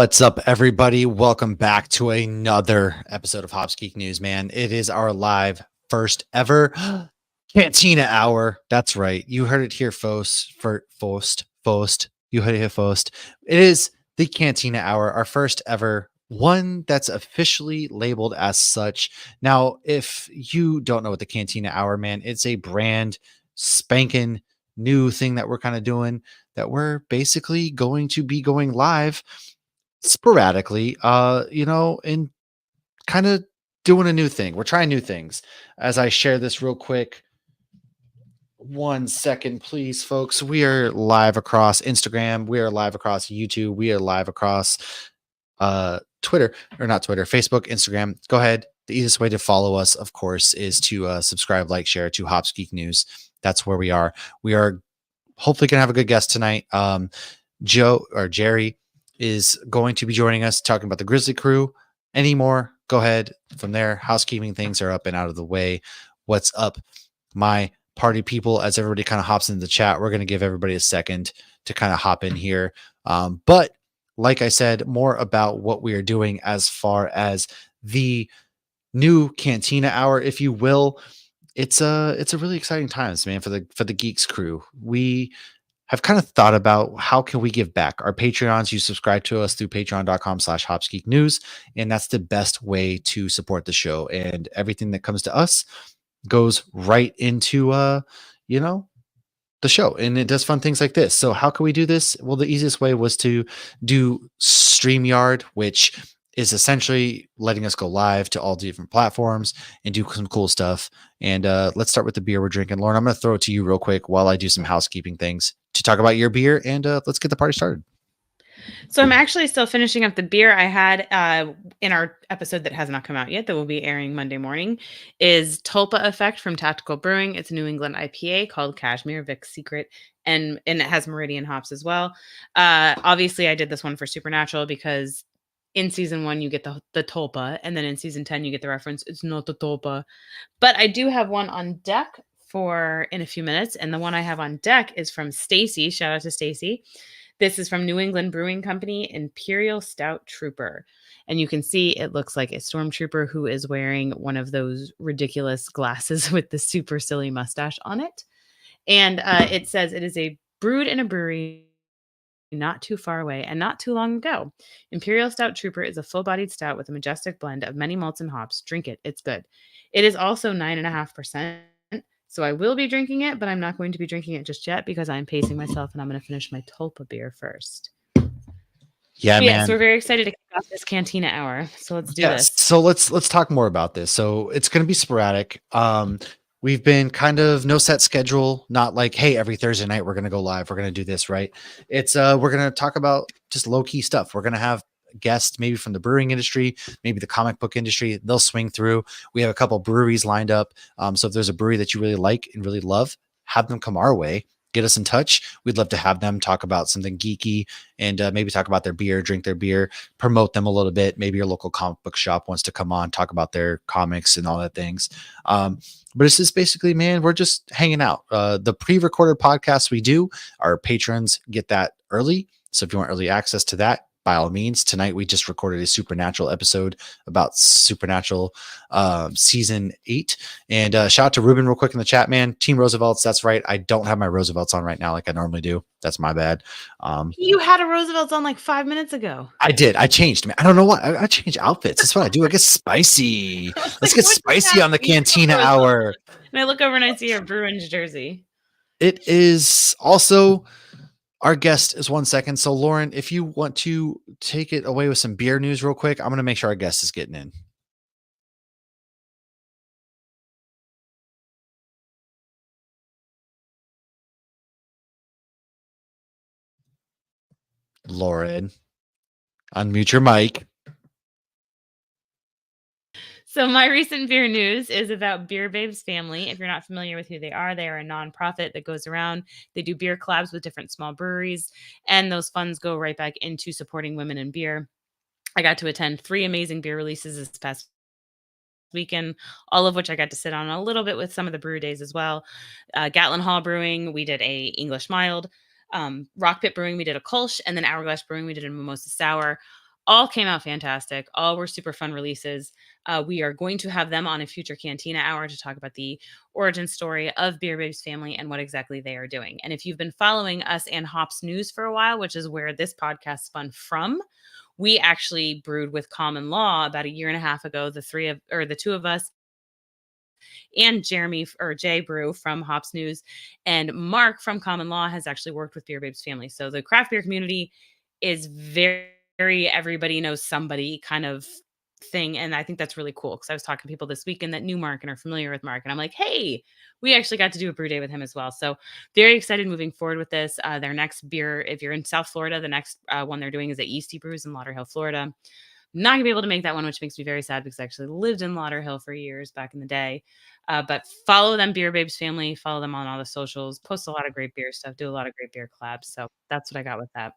What's up, everybody? Welcome back to another episode of Hops Geek News, man. It is our live first ever Cantina Hour. That's right. You heard it here, Fost. You heard it here, Fost. It is the Cantina Hour, our first ever one that's officially labeled as such. Now, if you don't know what the Cantina Hour, man, it's a brand spanking new thing that we're kind of doing that we're basically going to be going live sporadically, and kind of doing a new thing. We're trying new things. As I share this real quick, 1 second, please, folks. We are live across Instagram. We are live across YouTube. We are live across Twitter, or not Twitter, Facebook, Instagram. Go ahead. The easiest way to follow us, of course, is to subscribe, like, share to Hops Geek News. That's where we are. We are hopefully going to have a good guest tonight. Jerry is going to be joining us talking about the Grizzly Crew. Any more? Go ahead. From there, housekeeping things are up and out of the way. What's up, my party people? As everybody kind of hops into the chat, we're going to give everybody a second to kind of hop in here. But like I said, more about what we are doing as far as the new Cantina Hour, if you will. It's a really exciting times, man, for the Geeks Crew. We have kind of thought about how can we give back. Our Patreons, you subscribe to us through patreon.com/hopsgeeknews, and that's the best way to support the show. And everything that comes to us goes right into the show, and it does fun things like this. So how can we do this? Well, the easiest way was to do StreamYard, which is essentially letting us go live to all different platforms and do some cool stuff. And let's start with the beer we're drinking. Lauren, I'm going to throw it to you real quick while I do some housekeeping things to talk about your beer, and let's get the party started. So I'm actually still finishing up the beer I had in our episode that has not come out yet, that will be airing Monday morning, is Tulpa Effect from Tactical Brewing. It's a New England IPA called Cashmere Vic's Secret, and it has Meridian hops as well. Obviously, I did this one for Supernatural because in season 1 you get the Tulpa, and then in season 10 you get the reference, it's not the Tulpa. But I do have one on deck for in a few minutes, and the one I have on deck is from Stacy. Shout out to Stacy. This is from New England Brewing Company, Imperial Stout Trooper. And you can see it looks like a stormtrooper who is wearing one of those ridiculous glasses with the super silly mustache on it. And it says it is brewed in a brewery not too far away and not too long ago. Imperial Stout Trooper is a full-bodied stout with a majestic blend of many malts and hops. Drink it. It's good. It is also 9.5%. So I will be drinking it, but I'm not going to be drinking it just yet because I'm pacing myself and I'm going to finish my Tulpa beer first. Yeah, man. So we're very excited to kick off this Cantina Hour. So let's do this. So let's talk more about this. So it's going to be sporadic. We've been kind of no set schedule, not like, hey, every Thursday night we're going to go live. We're going to do this, right? It's we're going to talk about just low key stuff. We're going to have guests maybe from the brewing industry, maybe the comic book industry. They'll swing through. We have a couple breweries lined up. So if there's a brewery that you really like and really love, have them come our way. Get us in touch. We'd love to have them talk about something geeky and maybe talk about their beer, drink their beer, promote them a little bit. Maybe your local comic book shop wants to come on, talk about their comics and all that things. But it's just basically, man, we're just hanging out. The pre-recorded podcasts we do, our patrons get that early. So if you want early access to that, by all means. Tonight we just recorded a Supernatural episode about Supernatural season 8. And shout out to Ruben real quick in the chat, man. Team Roosevelt's, that's right. I don't have my Roosevelt's on right now like I normally do. That's my bad. You had a Roosevelt's on like 5 minutes ago. I did. I changed, man. I don't know what. I change outfits. That's what I do. I get spicy. Let's get spicy on the Cantina Hour. And I look over and I see your Bruins jersey. It is also... Our guest is 1 second. So, Lauren, if you want to take it away with some beer news real quick, I'm going to make sure our guest is getting in. Lauren, unmute your mic. So my recent beer news is about Beer Babes Family. If you're not familiar with who they are a nonprofit that goes around. They do beer collabs with different small breweries, and those funds go right back into supporting women in beer. I got to attend 3 amazing beer releases this past weekend, all of which I got to sit on a little bit with some of the brew days as well. Gatlin Hall Brewing, we did a English mild. Rock Pit Brewing, we did a Kolsch, and then Hourglass Brewing, we did a Mimosa Sour. All came out fantastic. All were super fun releases. We are going to have them on a future Cantina Hour to talk about the origin story of Beer Babes family and what exactly they are doing. And if you've been following us and Hops News for a while, which is where this podcast spun from, we actually brewed with Common Law about a year and a half ago. The two of us and Jeremy or Jay Brew from Hops News and Mark from Common Law has actually worked with Beer Babes family. So the craft beer community is very everybody knows somebody kind of thing. And I think that's really cool because I was talking to people this weekend that knew Mark and are familiar with Mark. And I'm like, hey, we actually got to do a brew day with him as well. So very excited moving forward with this. Their next beer, if you're in South Florida, the next one they're doing is at Easty Brews in Lauderhill, Florida. Not gonna be able to make that one, which makes me very sad because I actually lived in Lauderhill for years back in the day. But follow them, Beer Babes family. Follow them on all the socials. Post a lot of great beer stuff. Do a lot of great beer collabs. So that's what I got with that.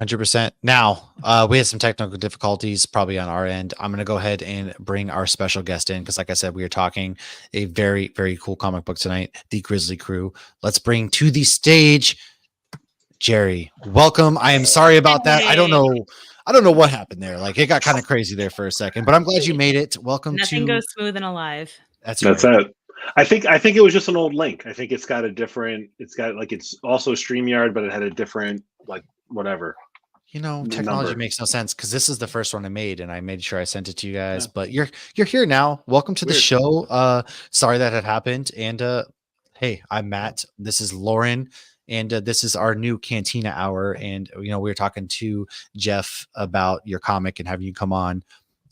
100%. Now, we had some technical difficulties probably on our end. I'm going to go ahead and bring our special guest in because, like I said, we are talking a very, very cool comic book tonight, the Grizzly Crew. Let's bring to the stage Jerry. Welcome. I am sorry about that. I don't know what happened there. Like it got kind of crazy there for a second, but I'm glad you made it. Welcome. Nothing goes smooth and alive. That's it. I think it was just an old link. I think it's got it's also StreamYard, but it had a different whatever. Technology makes no sense because this is the first one I made, and I made sure I sent it to you guys. Yeah. But you're here now. Welcome to the show. Sorry that had happened. And hey, I'm Matt. This is Lauren. And this is our new Cantina Hour. And, we were talking to Jeff about your comic and having you come on.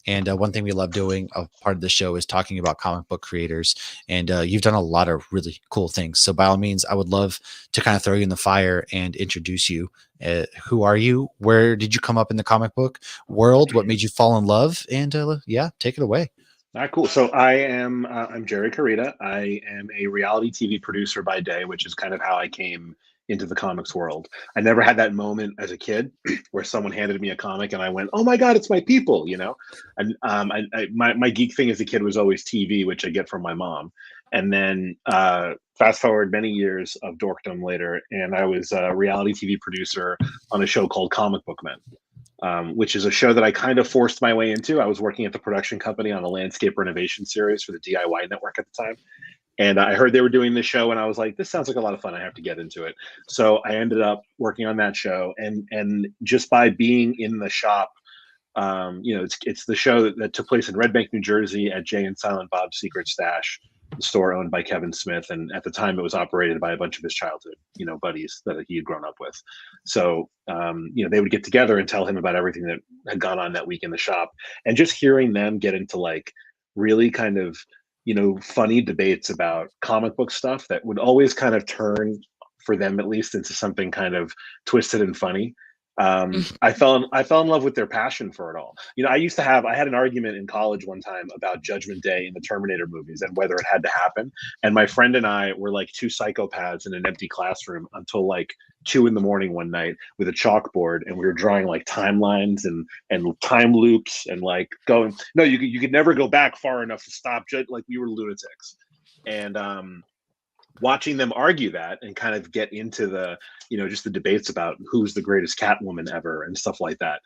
And one thing we love doing, a part of the show, is talking about comic book creators. And you've done a lot of really cool things. So by all means, I would love to kind of throw you in the fire and introduce you. Who are you? Where did you come up in the comic book world? What made you fall in love? And take it away. All right, cool. So I'm Jerry Carita. I am a reality TV producer by day, which is kind of how I came into the comics world. I never had that moment as a kid where someone handed me a comic and I went, "Oh my God, it's my people!" And my geek thing as a kid was always TV, which I get from my mom. And then fast forward many years of dorkdom later, and I was a reality TV producer on a show called Comicbook Men. Which is a show that I kind of forced my way into. I was working at the production company on a landscape renovation series for the DIY network at the time. And I heard they were doing this show and I was like, this sounds like a lot of fun. I have to get into it. So I ended up working on that show. And just by being in the shop, it's the show that took place in Red Bank, New Jersey at Jay and Silent Bob's Secret Stash, the store owned by Kevin Smith. And at the time it was operated by a bunch of his childhood, buddies that he had grown up with. So, they would get together and tell him about everything that had gone on that week in the shop. And just hearing them get into really kind of, funny debates about comic book stuff that would always kind of turn, for them at least, into something kind of twisted and funny. I fell in love with their passion for it all. I had an argument in college one time about Judgment Day in the Terminator movies and whether it had to happen. And my friend and I were like two psychopaths in an empty classroom until 2 a.m. one night with a chalkboard, and we were drawing timelines and time loops and going, no, you could never go back far enough to stop. We were lunatics. And watching them argue that and kind of get into the, just the debates about who's the greatest Catwoman ever and stuff like that.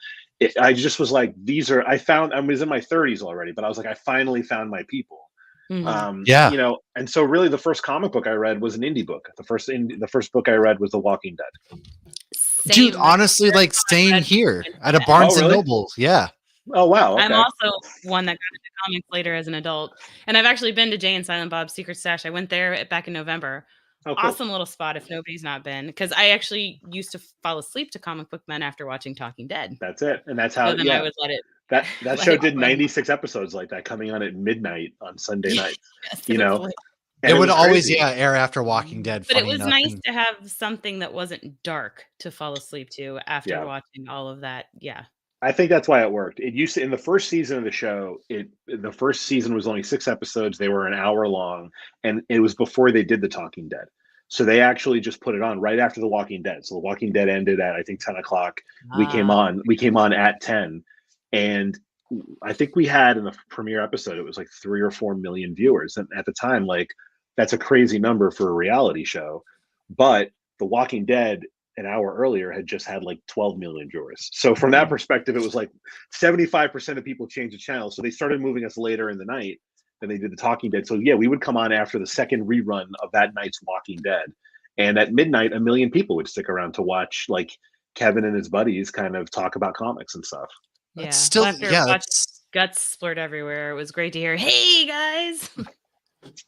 I just was like, I was in my 30s already, but I was like, I finally found my people. Mm-hmm. And so really the first comic book I read was an indie book. The first book I read was The Walking Dead. Dude, honestly, staying here at a Barnes and Noble. Yeah. Oh, wow. Okay. I'm also one that got into comics later as an adult. And I've actually been to Jay and Silent Bob's Secret Stash. I went there back in November. Oh, cool. Awesome little spot if nobody's not been. Because I actually used to fall asleep to Comic Book Men after watching Talking Dead. That's it. And that's how I would let it. That show did 96 episodes like that, coming on at midnight on Sunday night. Yes, it would always air after Walking Dead. But it was nice to have something that wasn't dark to fall asleep to after watching all of that. Yeah. I think that's why it worked. It used to, in the first season of the show, the first season was only 6 episodes. They were an hour long, and it was before they did The Talking Dead. So they actually just put it on right after The Walking Dead. So The Walking Dead ended at, I think, 10 o'clock. We came on at 10. And I think we had, in the premiere episode, it was 3 or 4 million viewers. And at the time, that's a crazy number for a reality show. But The Walking Dead an hour earlier had just had like 12 million viewers. So from that perspective, it was like 75% of people changed the channel. So they started moving us later in the night than they did the Talking Dead. So yeah, we would come on after the second rerun of that night's Walking Dead. And at midnight, 1 million people would stick around to watch like Kevin and his buddies kind of talk about comics and stuff. Yeah. That's still, After yeah, watching that's, guts splurt everywhere, it was great to hear, "Hey guys."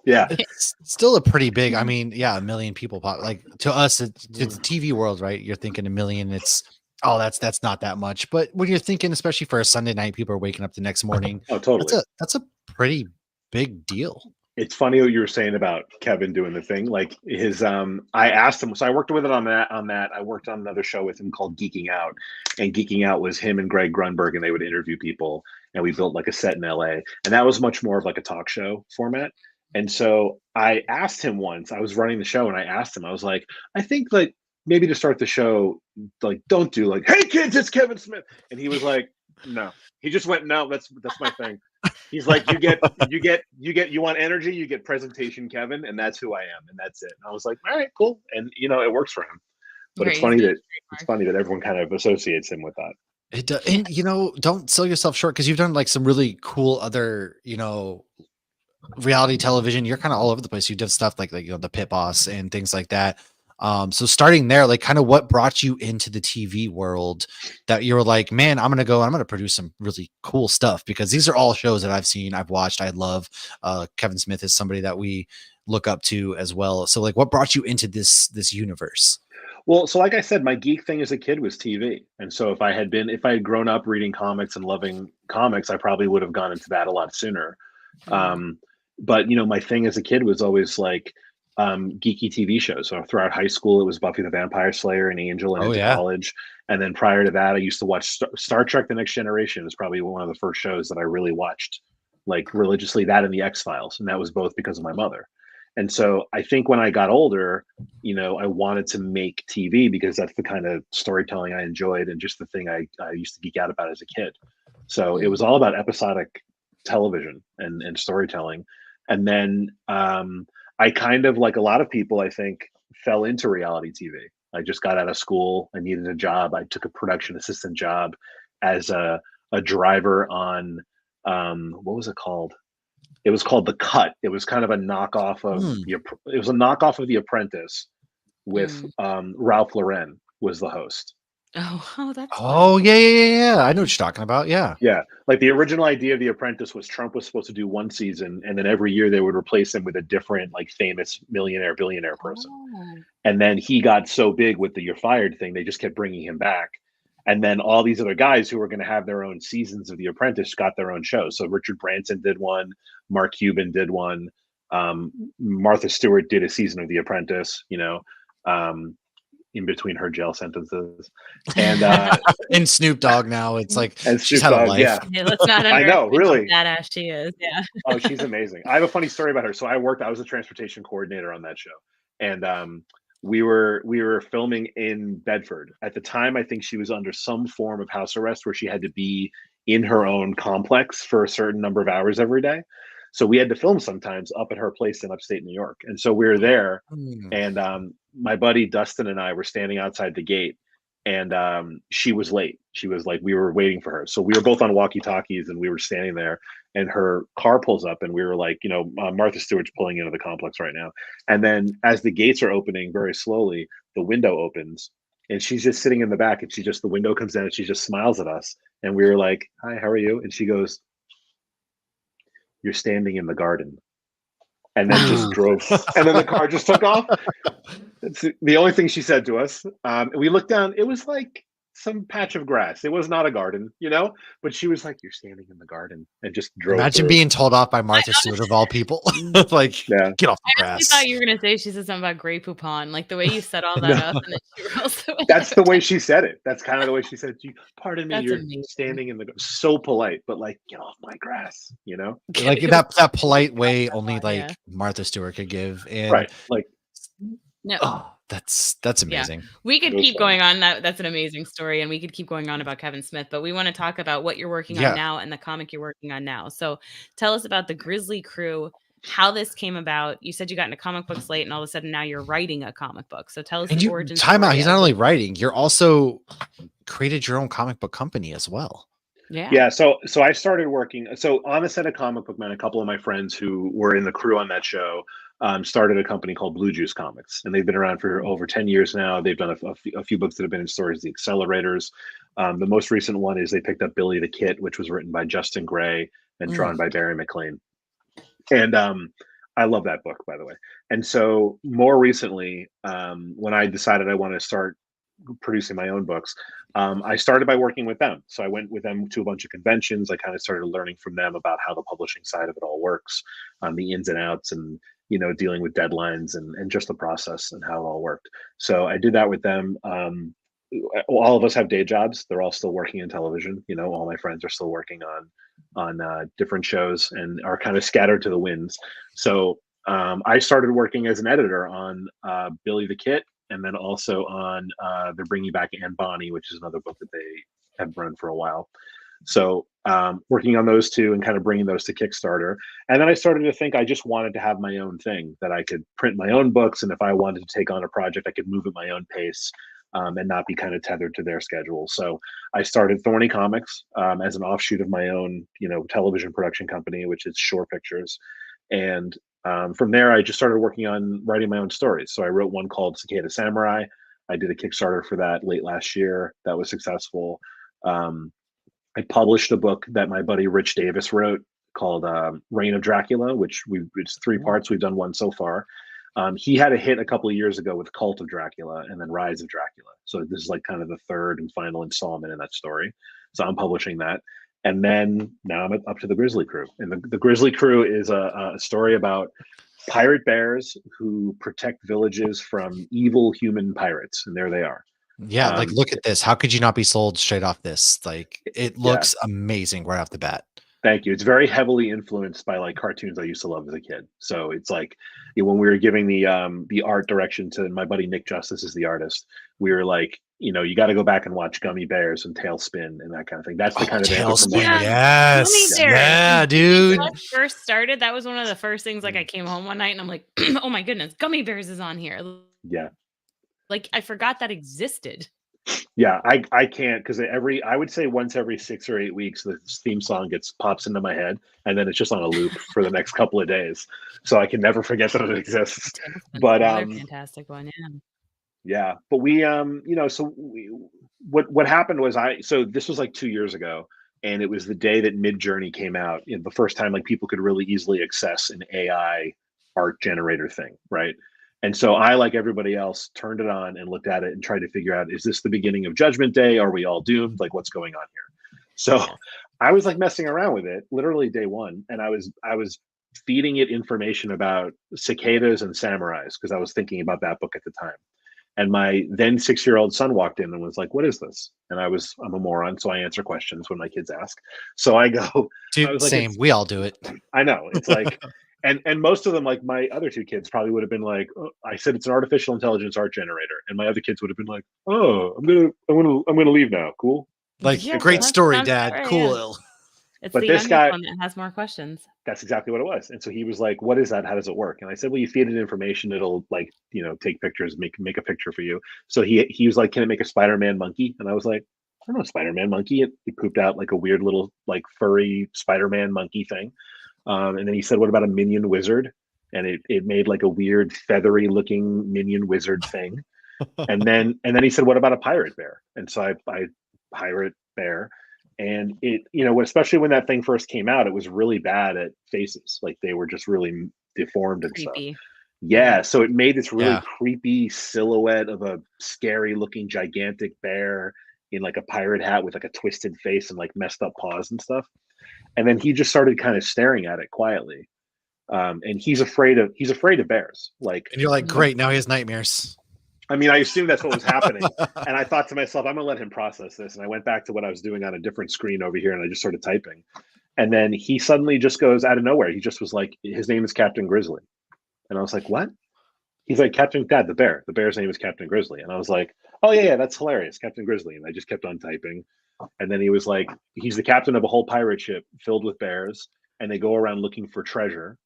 Yeah. it's still a pretty big, I mean, yeah, 1 million people pop, like to us, to the TV world, right? You're thinking 1 million, it's, oh, that's not that much. But when you're thinking, especially for a Sunday night, people are waking up the next morning. Oh, totally. That's a pretty big deal. It's funny what you were saying about Kevin doing the thing. Like his, I asked him, so I worked with it on that. I worked on another show with him called Geeking Out, and Geeking Out was him and Greg Grunberg, and they would interview people, and we built like a set in LA, and that was much more of like a talk show format. And so I asked him once, I was running the show, and I asked him, I was like, I think like maybe to start the show, like don't do like, "Hey kids, it's Kevin Smith," and he was like, no. He just went, "No, that's my thing." He's like, you want energy, you get presentation Kevin, and that's who I am, and that's it. And I was like, all right, cool. And it works for him. But Right, it's funny that everyone kind of associates him with that. It does, and don't sell yourself short, because you've done like some really cool other, reality television. You're kind of all over the place. You did stuff like the Pit Boss and things like that. So starting there, like kind of what brought you into the TV world that you were like, man, I'm going to produce some really cool stuff, because these are all shows that I've seen, I've watched, I love. Kevin Smith is somebody that we look up to as well. So like, what brought you into this universe? Well, so like I said, my geek thing as a kid was TV. And so if I had grown up reading comics and loving comics, I probably would have gone into that a lot sooner. But my thing as a kid was always like geeky TV shows. So throughout high school, it was Buffy the Vampire Slayer and Angel, and into college. And then prior to that, I used to watch Star Trek: The Next Generation. Is probably one of the first shows that I really watched like religiously. That and the X-Files, and that was both because of my mother. And so I think when I got older, I wanted to make TV because that's the kind of storytelling I enjoyed, and just the thing I used to geek out about as a kid. So it was all about episodic television and storytelling. And then I kind of, like a lot of people, I think, fell into reality TV. I just got out of school. I needed a job. I took a production assistant job as a driver on, what was it called? It was called The Cut. It was kind of a knockoff of it was a knockoff of The Apprentice with Ralph Lauren was the host. Oh, that's yeah. I know what you're talking about. Yeah. Yeah. Like the original idea of The Apprentice was Trump was supposed to do one season, and then every year they would replace him with a different like famous millionaire, billionaire person. And then he got so big with the "you're fired" thing, they just kept bringing him back. And then all these other guys who were going to have their own seasons of The Apprentice got their own shows. So Richard Branson did one, Mark Cuban did one, Martha Stewart did a season of The Apprentice, in between her jail sentences. And and Snoop Dogg now, it's like and she's Snoop had a Dogg, life. yeah. Let's not I know, really badass she is. Yeah. Oh, she's amazing. I have a funny story about her. So I was a transportation coordinator on that show, and we were filming in Bedford at the time. I think she was under some form of house arrest where she had to be in her own complex for a certain number of hours every day. So we had to film sometimes up at her place in upstate New York. And so we were there, and my buddy Dustin and I were standing outside the gate, and she was late. She was like, we were waiting for her. So we were both on walkie-talkies, and we were standing there, and her car pulls up, and we were like, Martha Stewart's pulling into the complex right now. And then as the gates are opening very slowly, the window opens, and she's just sitting in the back, and the window comes down, and she just smiles at us. And we were like, "Hi, how are you?" And she goes, "You're standing in the garden." And then just drove, and then the car just took off. It's the only thing she said to us. We looked down, it was like some patch of grass. It was not a garden, but she was like, "You're standing in the garden," and just drove. Imagine being told off by Martha Stewart of all people. Like, yeah. Get off the I grass. thought you were going to say she said something about Grey Poupon, like the way you set all that up. And then she also That's the way she said it. That's kind of the way she said, "Pardon me, That's you're amazing. standing in the," so polite, but like, "Get off my grass," Like that polite way only Yeah. like Martha Stewart could give. And right. Like, No. oh, that's amazing. We could It was keep going on. That's an amazing story, and we could keep going on about Kevin Smith, but we want to talk about what you're working Yeah. on now and the comic you're working on now. So tell us about the Grizzly Crew. how this came about. You said you got into comic books late, and all of a sudden now you're writing a comic book. So tell us And the you origin time out. story He's of not only it. writing, you're also created your own comic book company as well. Yeah, so I started working. So on the set of Comic Book Men, a couple of my friends who were in the crew on that show started a company called Blue Juice Comics, and they've been around for over 10 years now. They've done a few books that have been in stores, The Accelerators. The most recent one is they picked up Billy the Kid, which was written by Justin Gray and drawn by Barry McLean. And I love that book, by the way. And so more recently, when I decided I wanted to start producing my own books, I started by working with them. So I went with them to a bunch of conventions. I kind of started learning from them about how the publishing side of it all works, the ins and outs, and dealing with deadlines and just the process and how it all worked. So I did that with them. All of us have day jobs. They're all still working in television. All my friends are still working on different shows and are kind of scattered to the winds. So I started working as an editor on Billy the Kid, and then also on they're bringing back Anne Bonny, which is another book that they have run for a while. So working on those two and kind of bringing those to Kickstarter. And then I started to think I just wanted to have my own thing, that I could print my own books. And if I wanted to take on a project, I could move at my own pace and not be kind of tethered to their schedule. So I started Thorny Comics as an offshoot of my own, television production company, which is Shore Pictures. And from there, I just started working on writing my own stories. So I wrote one called Cicada Samurai. I did a Kickstarter for that late last year. That was successful. I published a book that my buddy Rich Davis wrote called Reign of Dracula, which it's 3 parts. We've done one so far. He had a hit a couple of years ago with Cult of Dracula and then Rise of Dracula. So this is like kind of the third and final installment in that story. So I'm publishing that. And then now I'm up to the Grizzly Crew. And the Grizzly Crew is a story about pirate bears who protect villages from evil human pirates. And there they are. Yeah, like look at this. How could you not be sold straight off this? Like it looks amazing right off the bat. Thank you. It's very heavily influenced by like cartoons I used to love as a kid. So it's like when we were giving the art direction to my buddy Nick Justice is the artist, we were like, you got to go back and watch Gummy Bears and Tailspin and that kind of thing. That's the kind of Tailspin. Yes. Gummy Bears. Yeah, dude. When I first started, that was one of the first things. Like I came home one night and I'm like, oh my goodness, Gummy Bears is on here. Yeah. Like I forgot that existed. Yeah, I can't, because I would say once every 6 or 8 weeks the theme song pops into my head, and then it's just on a loop for the next couple of days, so I can never forget that it exists. But fantastic one, yeah. But we what happened was so this was like 2 years ago, and it was the day that Midjourney came out, the first time like people could really easily access an AI art generator thing, right? And so I, like everybody else, turned it on and looked at it and tried to figure out, is this the beginning of Judgment Day? Are we all doomed? Like, what's going on here? So I was like messing around with it literally day one. And I was feeding it information about cicadas and samurais because I was thinking about that book at the time. And my then 6-year-old son walked in and was like, what is this? And I'm a moron, so I answer questions when my kids ask. So I go, dude, I was like, same. We all do it. I know. It's like... And most of them, like my other 2 kids, probably would have been like, oh, I said it's an artificial intelligence art generator, and my other kids would have been like, oh, I'm gonna leave now. Cool. Like a great story, Dad. Right, cool. Yeah. It's but the this guy one that has more questions. That's exactly what it was. And so he was like, what is that? How does it work? And I said, well, you feed it information, it'll like, take pictures, make a picture for you. So he was like, can it make a Spider-Man monkey? And I was like, I don't know, Spider-Man monkey. He pooped out like a weird little like furry Spider-Man monkey thing. And then he said, what about a minion wizard? And it made like a weird feathery looking minion wizard thing. and then he said, what about a pirate bear? And so I pirate bear. And it, especially when that thing first came out, it was really bad at faces. Like they were just really deformed and Creepy. stuff. Yeah. So it made this really creepy silhouette of a scary looking gigantic bear in like a pirate hat with like a twisted face and like messed up paws and stuff. And then he just started kind of staring at it quietly. And he's afraid of bears. Like, and you're like, great, now he has nightmares. I mean, I assumed that's what was happening. And I thought to myself, I'm gonna let him process this. And I went back to what I was doing on a different screen over here, and I just started typing. And then he suddenly just goes out of nowhere. He just was like, his name is Captain Grizzly. And I was like, what? He's like, Captain Dad, the bear. The bear's name is Captain Grizzly. And I was like, oh yeah, that's hilarious, Captain Grizzly. And I just kept on typing. And then he was like, he's the captain of a whole pirate ship filled with bears, and they go around looking for treasure.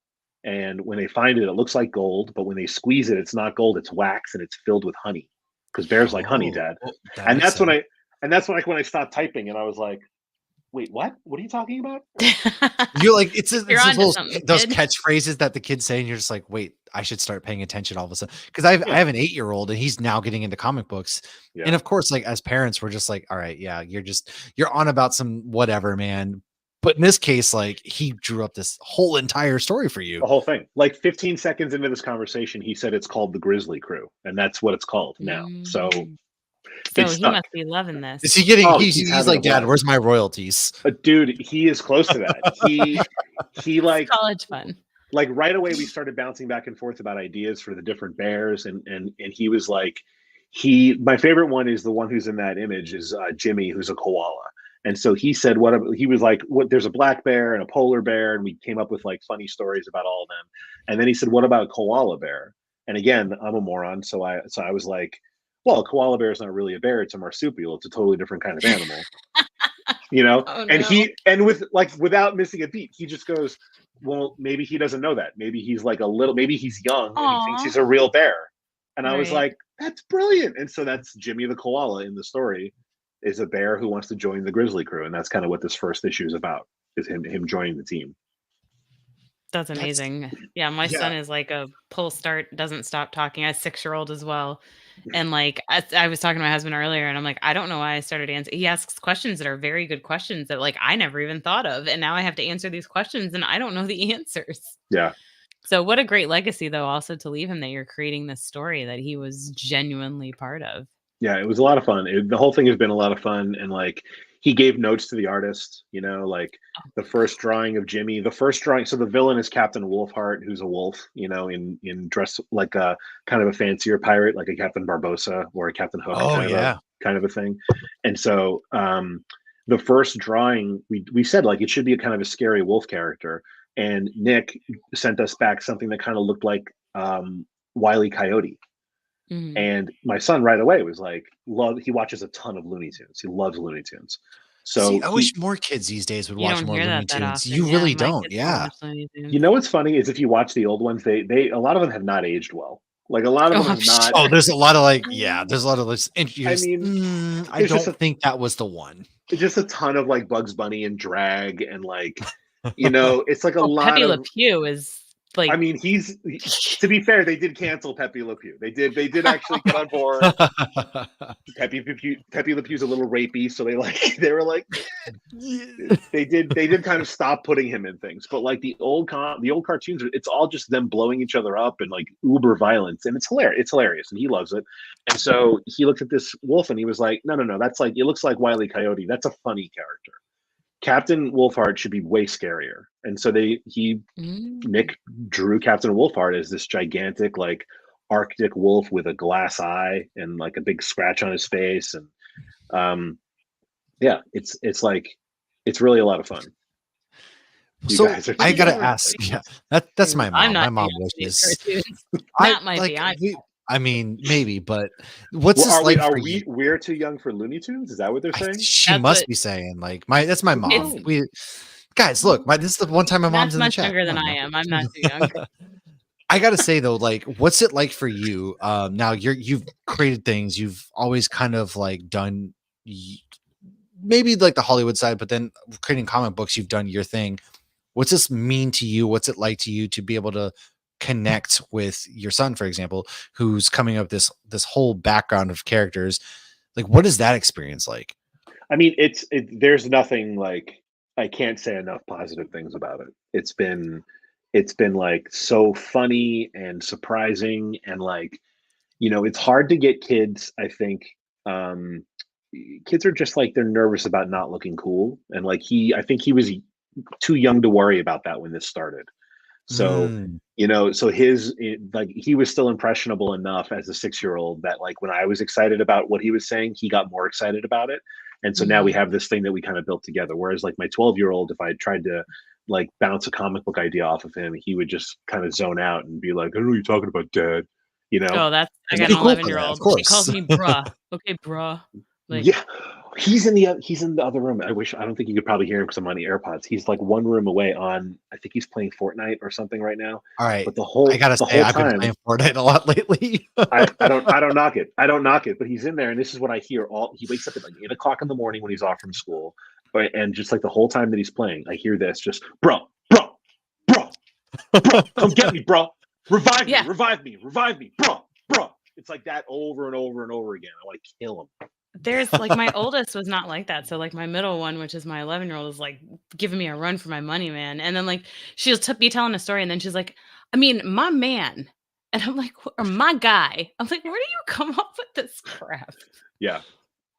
And when they find it, it looks like gold, but when they squeeze it, it's not gold, it's wax, and it's filled with honey. Because bears like honey, Dad. That And makes that's when sense. when I stopped typing, and I was like, wait, what? What are you talking about? You're like, it's You're those, onto something, those kid. catchphrases that the kids say, and you're just like, wait, I should start paying attention all of a sudden. Because I have an 8-year-old, and he's now getting into comic books. Yeah. And of course, like as parents, we're just like, all right, yeah, you're on about some whatever, man. But in this case, like he drew up this whole entire story for you. The whole thing. Like 15 seconds into this conversation, he said it's called the Grizzly Crew, and that's what it's called now. So So he must be loving this. Is he getting? Oh, he's having like, a Dad, blast. where's my royalties? Dude, he is close to that. He like college fun. Like right away we started bouncing back and forth about ideas for the different bears, and he was like, my favorite one is the one who's in that image is Jimmy, who's a koala. And so he said, he was like, there's a black bear and a polar bear, and we came up with like funny stories about all of them. And then he said, what about a koala bear? And again, I'm a moron, so I was like, well, a koala bear is not really a bear, it's a marsupial, it's a totally different kind of animal. Oh, and no. without missing a beat, he just goes, well, maybe he doesn't know that. Maybe he's like maybe he's young and he thinks he's a real bear. And I was like, that's brilliant. And so that's Jimmy the koala in the story, is a bear who wants to join the Grizzly Crew. And that's kind of what this first issue is about, is him joining the team. That's amazing. My son is like a pull start, doesn't stop talking. I have a 6-year-old as well. And like I was talking to my husband earlier, and I'm like, I don't know why I started answering. He asks questions that are very good questions that like I never even thought of. And now I have to answer these questions and I don't know the answers. Yeah. So what a great legacy, though, also to leave him, that you're creating this story that he was genuinely part of. Yeah, it was a lot of fun. The whole thing has been a lot of fun. And like, he gave notes to the artist, like the first drawing of Jimmy, so the villain is Captain Wolfheart, who's a wolf, in dress like a kind of a fancier pirate, like a Captain Barbossa or a Captain Hook kind of a thing. And so the first drawing, we said like it should be a kind of a scary wolf character. And Nick sent us back something that kind of looked like Wile E. Coyote. Mm-hmm. And my son right away was like, he watches a ton of Looney Tunes. He loves Looney Tunes. So I wish more kids these days would watch more Looney Tunes. You really don't. Yeah. You know what's funny is if you watch the old ones, they a lot of them have not aged well. Like a lot of them have not. Oh, there's a lot of there's a lot of I don't think that was the one. It's just a ton of like Bugs Bunny and drag and like, it's like a lot Pepe of. Le Pew is. Like, I mean, to be fair, they did cancel Pepe Le Pew. They did actually get on board. Pepe Le Pew's a little rapey, so they were like they did kind of stop putting him in things. But like the old cartoons, it's all just them blowing each other up and like uber violence, and it's hilarious, and he loves it. And so he looked at this wolf and he was like, no, that's like, it looks like Wile E. Coyote. That's a funny character. Captain Wolfheart should be way scarier. And so Nick drew Captain Wolfheart as this gigantic, like Arctic wolf with a glass eye and like a big scratch on his face. And it's like, it's really a lot of fun. So I gotta ask, that's my mom. My mom wishes. That might be. I mean, maybe, but what's this like? We're too young for Looney Tunes? Is that what they're saying? She must be saying like that's my mom. Guys, look, this is the one time my mom's in the chat. Much younger than I am. I'm not too young. I gotta say though, like, what's it like for you? Now you've created things. You've always kind of like done maybe like the Hollywood side, but then creating comic books, you've done your thing. What's this mean to you? What's it like to you to be able to connect with your son, for example, who's coming up this whole background of characters? Like, what is that experience like? I mean, there's nothing like, I can't say enough positive things about it. It's been like so funny and surprising, and like, it's hard to get kids. I think kids are just like, they're nervous about not looking cool, and like I think he was too young to worry about that when this started. So, so he was still impressionable enough as a 6-year-old that like when I was excited about what he was saying, he got more excited about it. And so now we have this thing that we kind of built together. Whereas like my 12-year-old, if I tried to like bounce a comic book idea off of him, he would just kind of zone out and be like, I don't know what you're talking about, Dad. Oh, I got an 11-year-old. He calls me bruh. Okay, bruh. Like, yeah. He's in the other room. I don't think you could probably hear him because I'm on the AirPods. He's like one room away on. I think he's playing Fortnite or something right now. All right. But the I gotta say, whole I've been time, playing Fortnite a lot lately. I don't knock it. I don't knock it. But he's in there, and this is what I hear. He wakes up at like 8 o'clock in the morning when he's off from school, and just like the whole time that he's playing, I hear this just bro, come get me, bro, revive me, bro. It's like that over and over and over again. I want to kill him. There's like my oldest was not like that. So like my middle one, which is my 11-year-old, is like giving me a run for my money, man. And then like she'll be telling a story, and then she's like, I mean, my man, and I'm like, or my guy. I'm like, where do you come up with this crap? Yeah.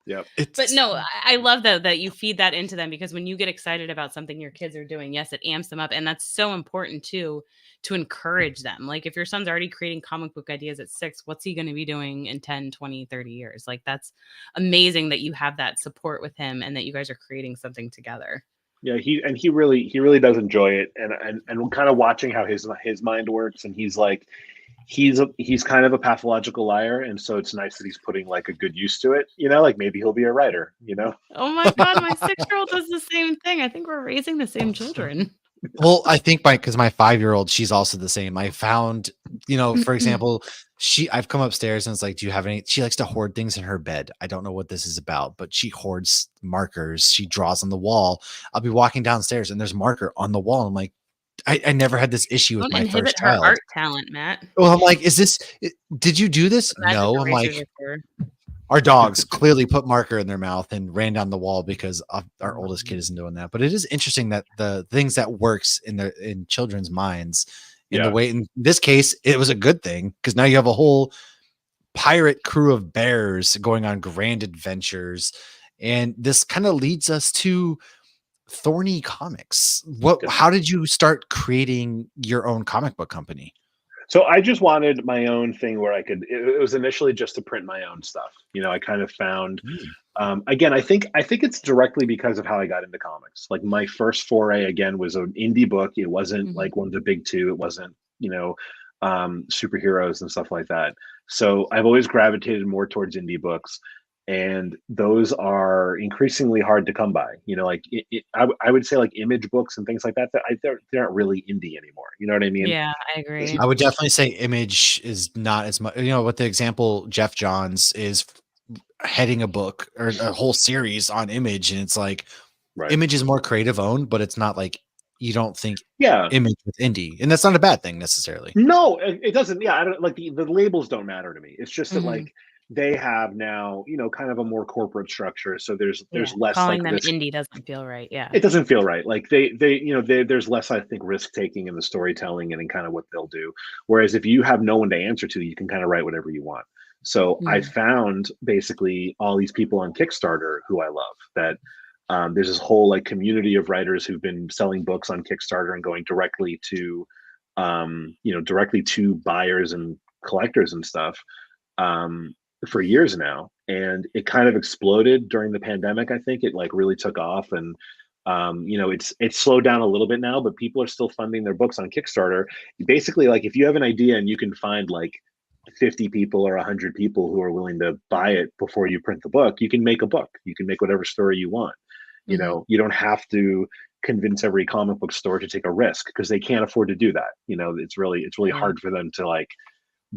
Yep. But no, I love that you feed that into them, because when you get excited about something your kids are doing, yes, it amps them up. And that's so important too, to encourage them. Like if your son's already creating comic book ideas at 6, what's he going to be doing in 10, 20, 30 years? Like that's amazing that you have that support with him and that you guys are creating something together. Yeah, he really does enjoy it, and kind of watching how his mind works, and he's like, he's kind of a pathological liar, and so it's nice that he's putting like a good use to it, like maybe he'll be a writer, Oh my God, my 6-year-old does the same thing. I think we're raising the same children. Well, I think because my 5-year-old, she's also the same. I found, for example, I've come upstairs and it's like, do you have any? She likes to hoard things in her bed. I don't know what this is about, but she hoards markers. She draws on the wall. I'll be walking downstairs and there's marker on the wall. I'm like, I never had this issue with my first child. Her art talent, Matt. Well, I'm like, did you do this? No. I'm like, our dogs clearly put marker in their mouth and ran down the wall because our oldest kid isn't doing that. But it is interesting that the things that works in children's minds in the way, in this case, it was a good thing because now you have a whole pirate crew of bears going on grand adventures. And this kind of leads us to Thorny Comics. How did you start creating your own comic book company? So I just wanted my own thing where it was initially just to print my own stuff. I kind of found, again, I think it's directly because of how I got into comics. Like my first foray again was an indie book. It wasn't like one of the big two. It wasn't, superheroes and stuff like that. So I've always gravitated more towards indie books. And those are increasingly hard to come by. I would say like Image books and things like that. They aren't really indie anymore. You know what I mean? Yeah, I agree. I would definitely say Image is not as much. With the example, Jeff Johns is heading a book or a whole series on Image, and it's like Image is more creative owned, but it's not like you don't think Image with indie, and that's not a bad thing necessarily. No, it doesn't. Yeah, I don't like the labels don't matter to me. It's just that like they have now, kind of a more corporate structure. So there's less calling like them this, indie doesn't feel right. Yeah, it doesn't feel right. Like there's less, I think, risk taking in the storytelling and in kind of what they'll do. Whereas if you have no one to answer to, you can kind of write whatever you want. So I found basically all these people on Kickstarter who I love. That there's this whole like community of writers who've been selling books on Kickstarter and going directly to buyers and collectors and stuff. For years now, and it kind of exploded during the pandemic. I think it like really took off, and it's slowed down a little bit now, but people are still funding their books on Kickstarter. Basically, like if you have an idea and you can find like 50 people or 100 people who are willing to buy it before you print the book, you can make a book. You can make whatever story you want. You don't have to convince every comic book store to take a risk because they can't afford to do that. It's really hard for them to like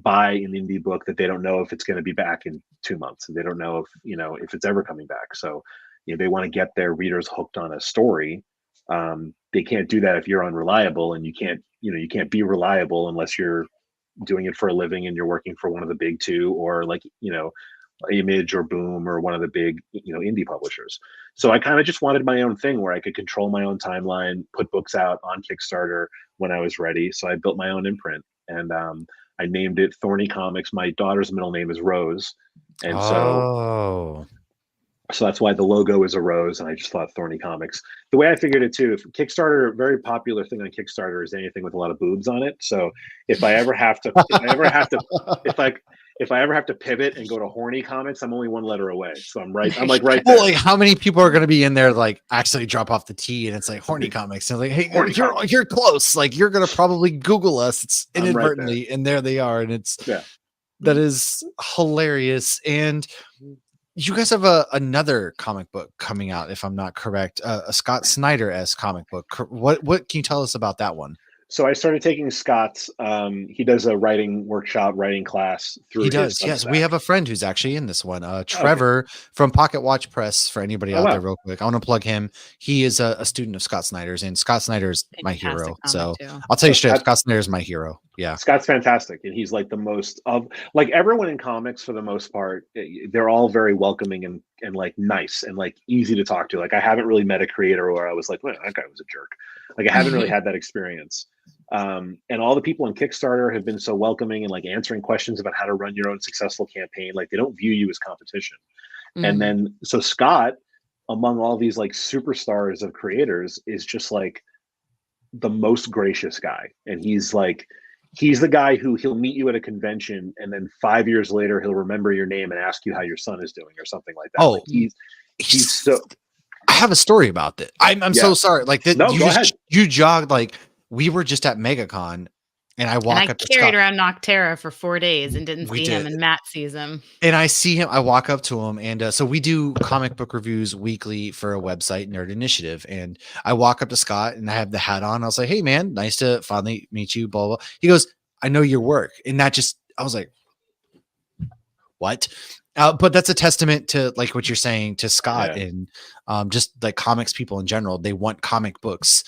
buy an indie book that they don't know if it's going to be back in 2 months. They don't know if it's ever coming back. So they want to get their readers hooked on a story. They can't do that if you're unreliable, and you can't be reliable unless you're doing it for a living and you're working for one of the big two, or like Image or Boom or one of the big indie publishers. So I kind of just wanted my own thing where I could control my own timeline, put books out on Kickstarter when I was ready. So I built my own imprint, and I named it Thorny Comics. My daughter's middle name is Rose. And so that's why the logo is a rose. And I just thought Thorny Comics. The way I figured it too, if Kickstarter, a very popular thing on Kickstarter is anything with a lot of boobs on it. So if I ever have to pivot and go to Horny Comics, I'm only one letter away. So I'm right there. Well, like how many people are going to be in there like actually drop off the T and it's like Horny Comics, and like, hey, you're close. Like you're going to probably Google us. It's inadvertently, and there they are, and it's that is hilarious. And you guys have another comic book coming out, if I'm not correct, a Scott Snyder-esque comic book. What can you tell us about that one? So I started taking Scott's. He does a writing workshop, writing class He through his does. Yes, we Substack. have a friend who's actually in this one. Okay. Trevor from Pocket Watch Press. For anybody Oh out there, wow. real quick, I want to plug him. He is a student of Scott Snyder's, and Scott Snyder's my Fantastic hero. comic So too. I'll tell you Oh, straight, Scott Snyder's my hero. Yeah, Scott's fantastic, and he's like the most of like everyone in comics for the most part. They're all very welcoming and like nice and like easy to talk to. Like I haven't really met a creator where I was like, well, that guy was a jerk. Like I haven't really had that experience. And all the people on Kickstarter have been so welcoming and like answering questions about how to run your own successful campaign. Like they don't view you as competition. And then so Scott, among all these like superstars of creators, is just like the most gracious guy. And he's the guy who he'll meet you at a convention and then 5 years later he'll remember your name and ask you how your son is doing or something like that. Oh, Like he's so I have a story about that. I'm so sorry. Like that, No, go ahead. you jogged like we were just at MegaCon, and I walk up to carried Scott. around Nocterra for 4 days and didn't We see him, did. and Matt sees him. And I see him. I walk up to him, and so we do comic book reviews weekly for a website, Nerd Initiative. And I walk up to Scott, and I have the hat on. I was like, "Hey, man, nice to finally meet you." Blah blah. He goes, "I know your work," and that just I was like, "What?" But that's a testament to like what you're saying to Scott and just like comics people in general. They want comic books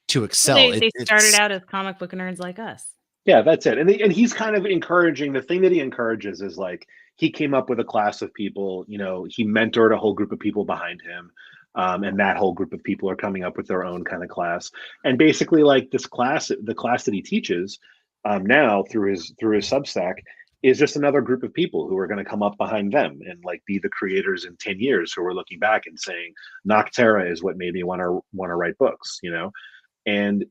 to excel. They started out as comic book nerds like us. Yeah, that's it. And he's kind of encouraging. The thing that he encourages is like he came up with a class of people. You know, he mentored a whole group of people behind him, and that whole group of people are coming up with their own kind of class. And basically, like this class, the class that he teaches now through his Substack is just another group of people who are going to come up behind them and like be the creators in 10 years who are looking back and saying Nocterra is what made me want to write books, you know. And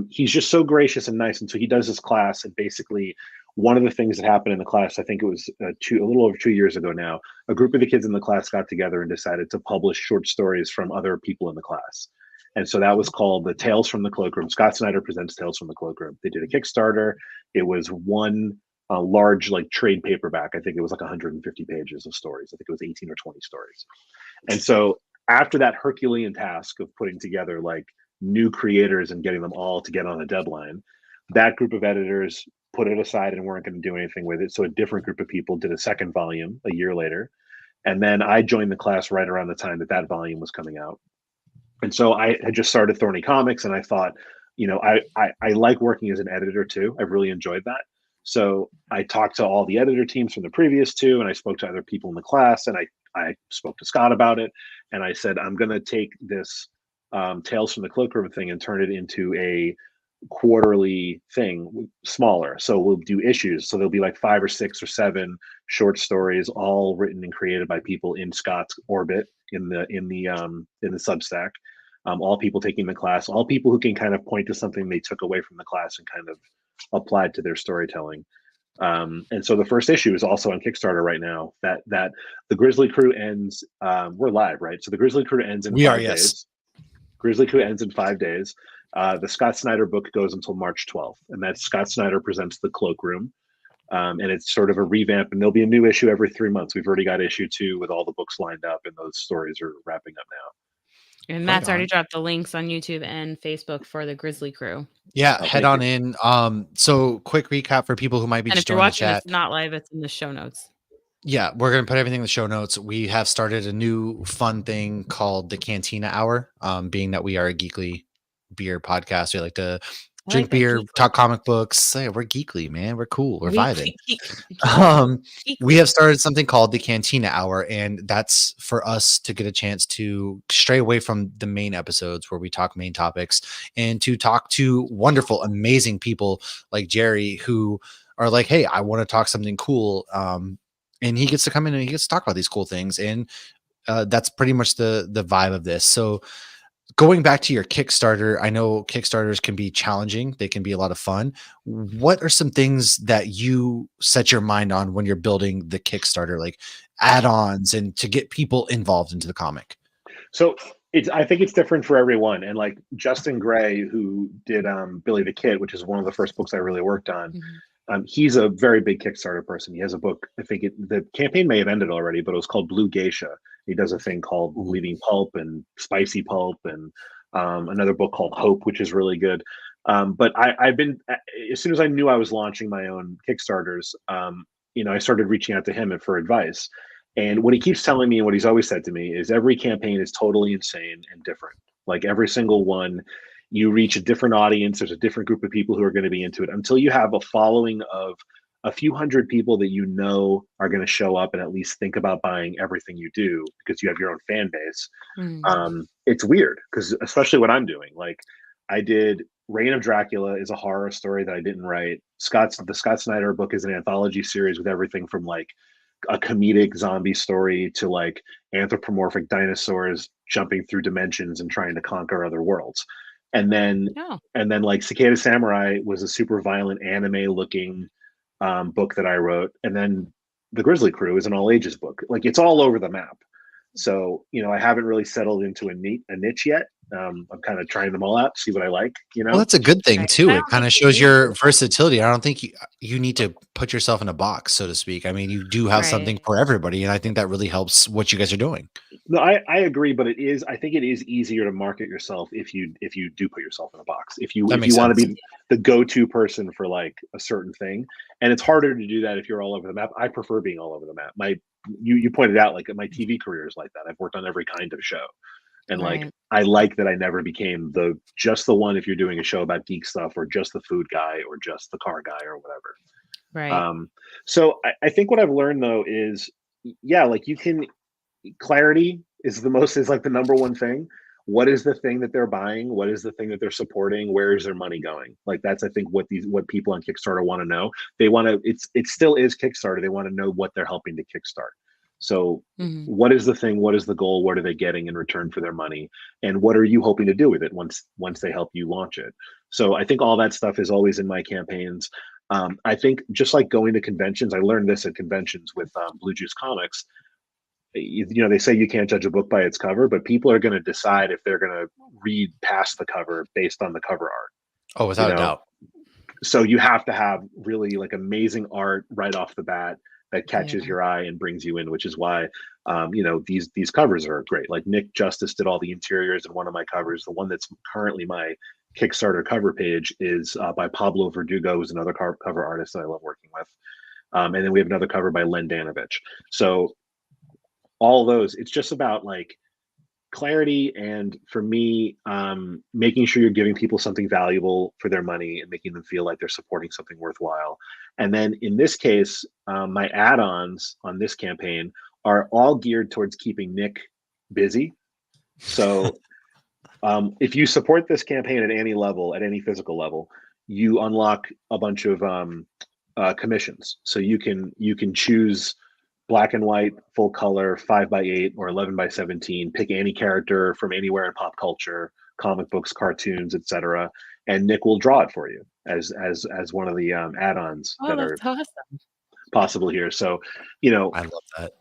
he's just so gracious and nice. And so he does this class, and basically one of the things that happened in the class, I think it was a little over 2 years ago now, a group of the kids in the class got together and decided to publish short stories from other people in the class. And so that was called the Tales from the Cloakroom. Scott Snyder presents Tales from the Cloakroom. They did a Kickstarter. It was one large like trade paperback. I think it was like 150 pages of stories. I think it was 18 or 20 stories. And so after that Herculean task of putting together like new creators and getting them all to get on a deadline, that group of editors put it aside and weren't going to do anything with it. So a different group of people did a second volume a year later. And then I joined the class right around the time that volume was coming out. And so I had just started Thorny Comics, and I thought, you know, I like working as an editor too. I've really enjoyed that. So I talked to all the editor teams from the previous two, and I spoke to other people in the class, and I spoke to Scott about it. And I said, I'm going to take this Tales from the Cloakroom thing and turn it into a quarterly thing, smaller. So we'll do issues. So there'll be like 5 or 6 or 7 short stories, all written and created by people in Scott's orbit in the Substack. All people taking the class, all people who can kind of point to something they took away from the class and kind of applied to their storytelling. And so the first issue is also on Kickstarter right now. That the Grizzly Crew ends. We're live, right? So the Grizzly Crew ends in 5 days. Grizzly Crew ends in 5 days. The Scott Snyder book goes until March 12th, and that's Scott Snyder presents the Cloakroom. And it's sort of a revamp, and there'll be a new issue every 3 months. We've already got issue 2 with all the books lined up, and those stories are wrapping up now. And Matt's already dropped the links on YouTube and Facebook for the Grizzly Crew. Yeah, head on in. So quick recap for people who might be and just if you're joining watching the chat. it's not live, it's in the show notes. Yeah, we're going to put everything in the show notes. We have started a new fun thing called the Cantina Hour, being that we are a geekly beer podcast. We like to drink beer, talk comic books. Hey, we're geekly, man. We're cool. We're vibing. We have started something called the Cantina Hour, and that's for us to get a chance to stray away from the main episodes where we talk main topics and to talk to wonderful, amazing people like Jerry who are like, hey, I want to talk something cool. And he gets to come in and he gets to talk about these cool things. And that's pretty much the vibe of this. So going back to your Kickstarter, I know Kickstarters can be challenging. They can be a lot of fun. What are some things that you set your mind on when you're building the Kickstarter, like add-ons and to get people involved into the comic? So I think it's different for everyone. And like Justin Gray, who did Billy the Kid, which is one of the first books I really worked on, He's a very big Kickstarter person. He has a book. I think the campaign may have ended already, but it was called Blue Geisha. He does a thing called Bleeding Pulp and Spicy Pulp, and another book called Hope, which is really good. But I've been, as soon as I knew I was launching my own Kickstarters, I started reaching out to him for advice. And what he keeps telling me, and what he's always said to me, is every campaign is totally insane and different. Like every single one, you reach a different audience. There's a different group of people who are going to be into it until you have a following of a few hundred people that you know are going to show up and at least think about buying everything you do because you have your own fan base. It's weird because especially what I'm doing, like I did Reign of Dracula is a horror story that I didn't write. The Scott Snyder book is an anthology series with everything from like a comedic zombie story to like anthropomorphic dinosaurs jumping through dimensions and trying to conquer other worlds. And then like Cicada Samurai was a super violent anime looking book that I wrote. And then the Grizzly Crew is an all ages book. Like it's all over the map. So, I haven't really settled into a niche yet. I'm kind of trying them all out, see what I like, Well, that's a good thing too. It kind of shows your versatility. I don't think you need to put yourself in a box, so to speak. I mean, you do have something for everybody, and I think that really helps what you guys are doing. No, I agree, but I think it is easier to market yourself if you do put yourself in a box. If you want to be the go-to person for like a certain thing, and it's harder to do that if you're all over the map. I prefer being all over the map. You pointed out like my TV career is like that. I've worked on every kind of show. And like I like that I never became just the one if you're doing a show about geek stuff or just the food guy or just the car guy or whatever. Right. So I think what I've learned though is like clarity is like the number one thing. What is the thing that they're buying? What is the thing that they're supporting? Where is their money going? Like that's I think what people on Kickstarter want to know. They want to it still is Kickstarter. They want to know what they're helping to kickstart. So what is the thing? What is the goal? What are they getting in return for their money? And what are you hoping to do with it once they help you launch it? So I think all that stuff is always in my campaigns. I think just like going to conventions, I learned this at conventions with Blue Juice Comics. They say you can't judge a book by its cover, but people are going to decide if they're going to read past the cover based on the cover art. Oh, without a doubt. So you have to have really like amazing art right off the bat that catches your eye and brings you in, which is why, these covers are great. Like Nick Justice did all the interiors in one of my covers. The one that's currently my Kickstarter cover page is by Pablo Verdugo, who's another cover artist that I love working with. And then we have another cover by Len Danovich. So all those, it's just about like clarity and for me, making sure you're giving people something valuable for their money and making them feel like they're supporting something worthwhile. And then in this case, my add-ons on this campaign are all geared towards keeping Nick busy. So if you support this campaign at any level, at any physical level, you unlock a bunch of commissions. So you can choose black and white, full color, 5x8 or 11x17. Pick any character from anywhere in pop culture, comic books, cartoons, etc. And Nick will draw it for you as one of the add-ons that are awesome. Possible here. So, I love that.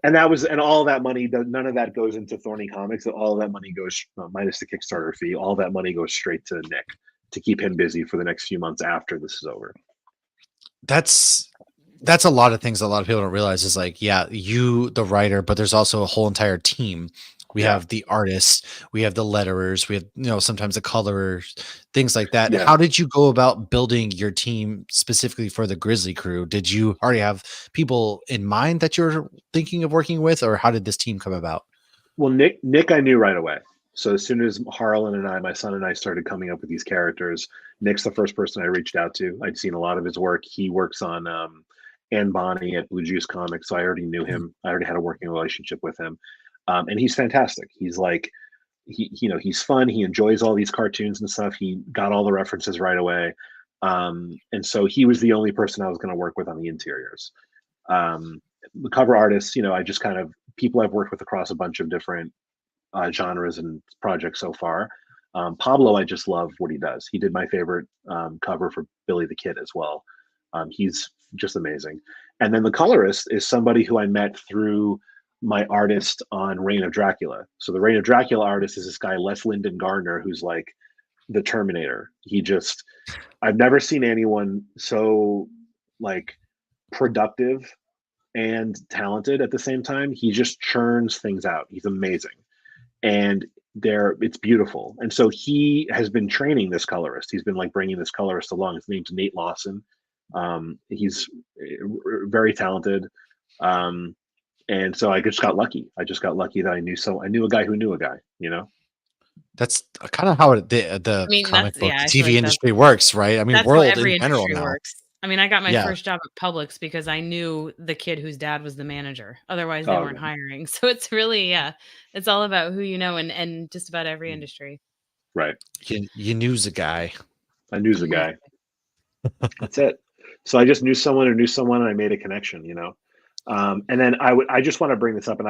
And all that money, none of that goes into Thorny Comics. All of that money goes, minus the Kickstarter fee, all that money goes straight to Nick to keep him busy for the next few months after this is over. That's a lot of things that a lot of people don't realize is like, you, the writer, but there's also a whole entire team. We have the artists, we have the letterers, we have, sometimes the colorers, things like that. Yeah. How did you go about building your team specifically for the Grizzly Crew? Did you already have people in mind that you're thinking of working with, or how did this team come about? Well, Nick, I knew right away. So as soon as Harlan and my son and I started coming up with these characters, Nick's the first person I reached out to. I'd seen a lot of his work. He works on Ann Bonnie at Blue Juice Comics, so I already knew him. I already had a working relationship with him, and he's fantastic. He's like, he's fun. He enjoys all these cartoons and stuff. He got all the references right away, and so he was the only person I was going to work with on the interiors. The cover artists, I just kind of people I've worked with across a bunch of different genres and projects so far. Pablo, I just love what he does. He did my favorite cover for Billy the Kid as well. He's just amazing. And then the colorist is somebody who I met through my artist on Reign of Dracula. So the Reign of Dracula artist is this guy, Les Lyndon Gardner, who's like the Terminator. I've never seen anyone so like productive and talented at the same time. He just churns things out. He's amazing. And it's beautiful. And so he has been training this colorist. He's been like bringing this colorist along. His name's Nate Lawson. He's very talented. And so I just got lucky. I just got lucky that I knew a guy who knew a guy, you know? That's kind of how the I mean, comic book I feel TV like industry works, right? I mean, that's how world every in general industry now. works. I mean, I got my Yeah. first job at Publix because I knew the kid whose dad was the manager. Otherwise, they Oh, weren't yeah. hiring. So it's really, it's all about who you know and just about every industry. Right. You knew the guy. I knew the guy. That's it. So I just knew someone who knew someone, and I made a connection, you know? And then I just want to bring this up, and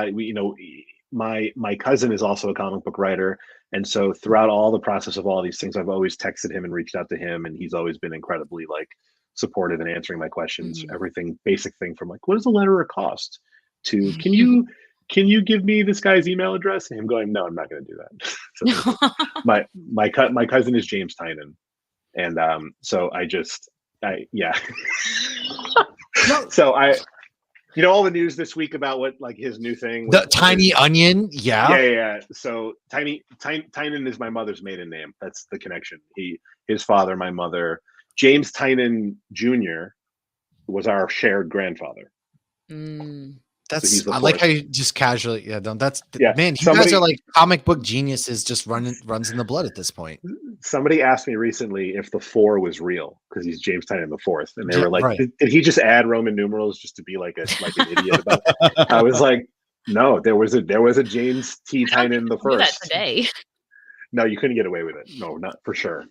my cousin is also a comic book writer. And so throughout all the process of all these things, I've always texted him and reached out to him, and he's always been incredibly like supportive in answering my questions. Everything, basic thing from like, what does a letterer cost, to can you give me this guy's email address? And him going, no, I'm not going to do that. So my cousin is James Tynan, and so yeah. So all the news this week about what like his new thing, the Tiny Onion. Yeah. So Tynan is my mother's maiden name. That's the connection. His father, my mother, James Tynan Jr. was our shared grandfather. That's So I like how you just casually man. You somebody, guys are like comic book geniuses. Just runs in the blood at this point. Somebody asked me recently if the 4 was real because he's James Tynan the 4th, and they were like, right. did he just add Roman numerals just to be like an idiot about it? I was like, no, there was a James T. Tynan the 1st. That today. No, you couldn't get away with it. No, not for sure.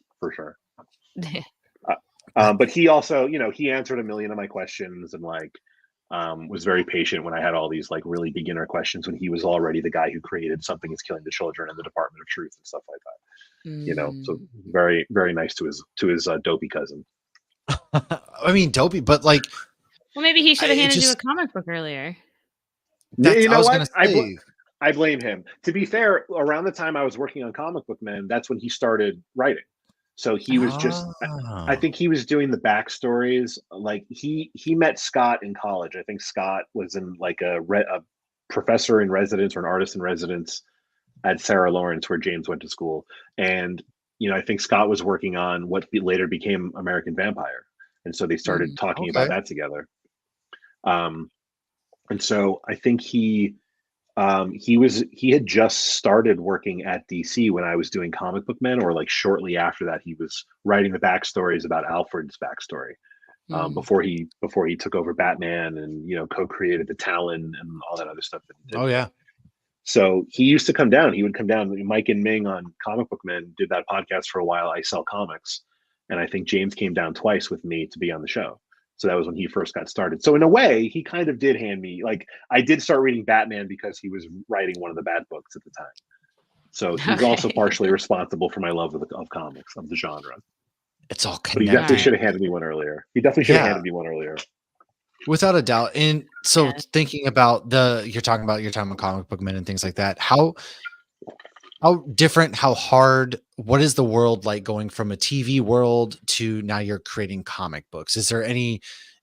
But he also, he answered a million of my questions, and like was very patient when I had all these like really beginner questions, when he was already the guy who created Something Is Killing the Children and the Department of Truth and stuff like that. So very, very nice to his dopey cousin. I mean, dopey, but like, well, maybe he should have handed you a comic book earlier. You know what? I blame him. To be fair, around the time I was working on Comic Book Men, that's when he started writing. So he was I think he was doing the backstories. Like he met Scott in college. I think Scott was in like a professor in residence or an artist in residence at Sarah Lawrence, where James went to school. And, I think Scott was working on what later became American Vampire. And so they started talking about that together. And so I think he had just started working at DC when I was doing Comic Book Men, or like shortly after that, he was writing the backstories about Alfred's backstory before he took over Batman and co-created the Talon and all that other stuff that he did. Oh yeah. So he used to come down. He would come down. Mike and Ming on Comic Book Men did that podcast for a while. I Sell Comics, and I think James came down twice with me to be on the show. So that was when he first got started. So in a way, he kind of did hand me, like, I did start reading Batman because he was writing one of the Bat books at the time. So he's also partially responsible for my love of comics, of the genre. It's all connected. But he definitely should have handed me one earlier. Without a doubt. And so thinking about you're talking about Comic Book Men and things like that. How different, how hard, what is the world like going from a TV world to now you're creating comic books? Is there any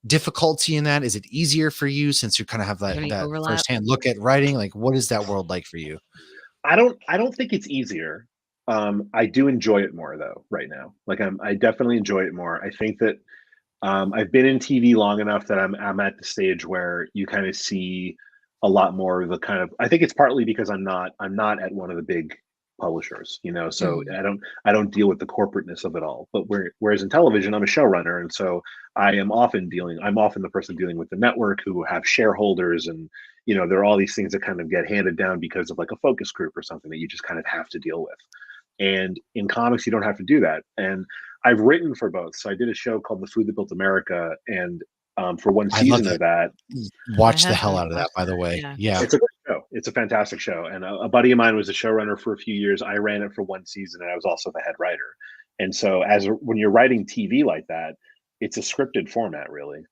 difficulty in that? Is it easier for you since you kind of have that firsthand look at writing? Like, what is that world like for you? I don't think it's easier. I do enjoy it more though right now. Like I definitely enjoy it more. I think that I've been in TV long enough that I'm at the stage where you kind of see a lot more of the kind of, I think it's partly because I'm not at one of the big publishers, so I don't deal with the corporateness of it all. But whereas in television, I'm a showrunner, and so I'm often the person dealing with the network who have shareholders, and there are all these things that kind of get handed down because of like a focus group or something that you just kind of have to deal with. And in comics, you don't have to do that. And I've written for both. So I did a show called The Food That Built America, and for one season of that, watch the hell out of that, by the way. Yeah. It's a great show. It's a fantastic show. And a buddy of mine was a showrunner for a few years. I ran it for one season, and I was also the head writer. And so when you're writing TV like that, it's a scripted format, really.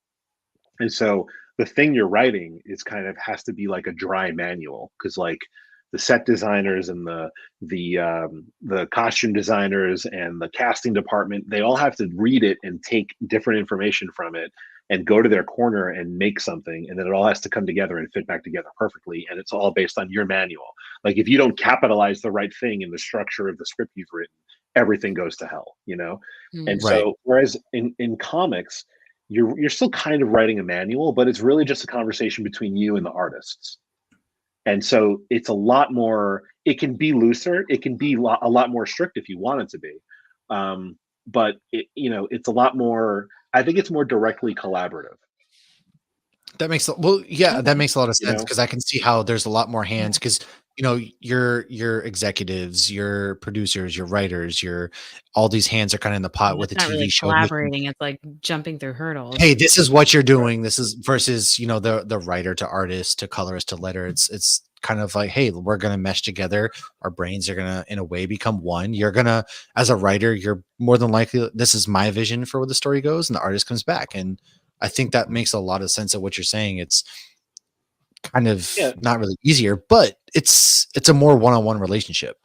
And so the thing you're writing is kind of has to be like a dry manual, because like the set designers and the costume designers and the casting department, they all have to read it and take different information from it and go to their corner and make something, and then it all has to come together and fit back together perfectly, and it's all based on your manual. Like if you don't capitalize the right thing in the structure of the script you've written, everything goes to hell, you know. And Mm. Right. so whereas in comics, you're still kind of writing a manual, but it's really just a conversation between you and the artists. And so it's a lot more, it can be looser, it can be a lot more strict if you want it to be. But it's a lot more, I think it's more directly collaborative. That makes that Okay. makes a lot of You sense know? because I can see how there's a lot more Yeah. hands because your executives, your producers, your writers, your all these hands are kind of in the pot with It's the not really TV show. collaborating. It's like jumping through hurdles. Hey, this is what you're Right. doing. This is versus the writer to artist to colorist to letter. It's kind of like, hey, we're gonna mesh together. Our brains are gonna in a way become one. You're gonna, as a writer, you're more than likely, this is my vision for where the story goes, and the artist comes back. And I think that makes a lot of sense of what you're saying. It's kind of Yeah. not really easier, but it's a more one-on-one relationship.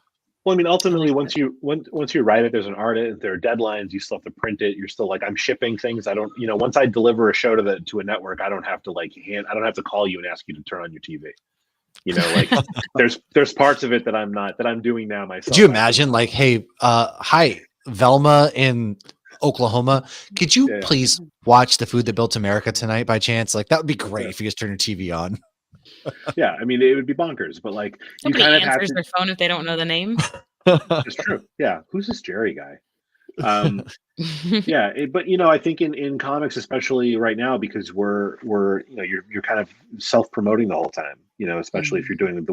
Well, I mean, I ultimately, like that. once you write it, there's an artist, there are deadlines. You still have to print it. You're still like, I'm shipping things. I don't, once I deliver a show to a network, I don't have to I don't have to call you and ask you to turn on your TV. Like there's parts of it that I'm doing now myself. Could you imagine, like, hey, hi, Velma in Oklahoma, could you Yeah. please watch The Food That Built America tonight by chance? Like, that would be great Yeah. if you just turn your TV on. Yeah, I mean, it would be bonkers, but like you Nobody kind of have answers to. their phone if they don't know the name. It's true. Yeah, who's this Jerry guy? Yeah, but I think in comics, especially right now, because we're you're kind of self promoting the whole time. Especially if you're doing it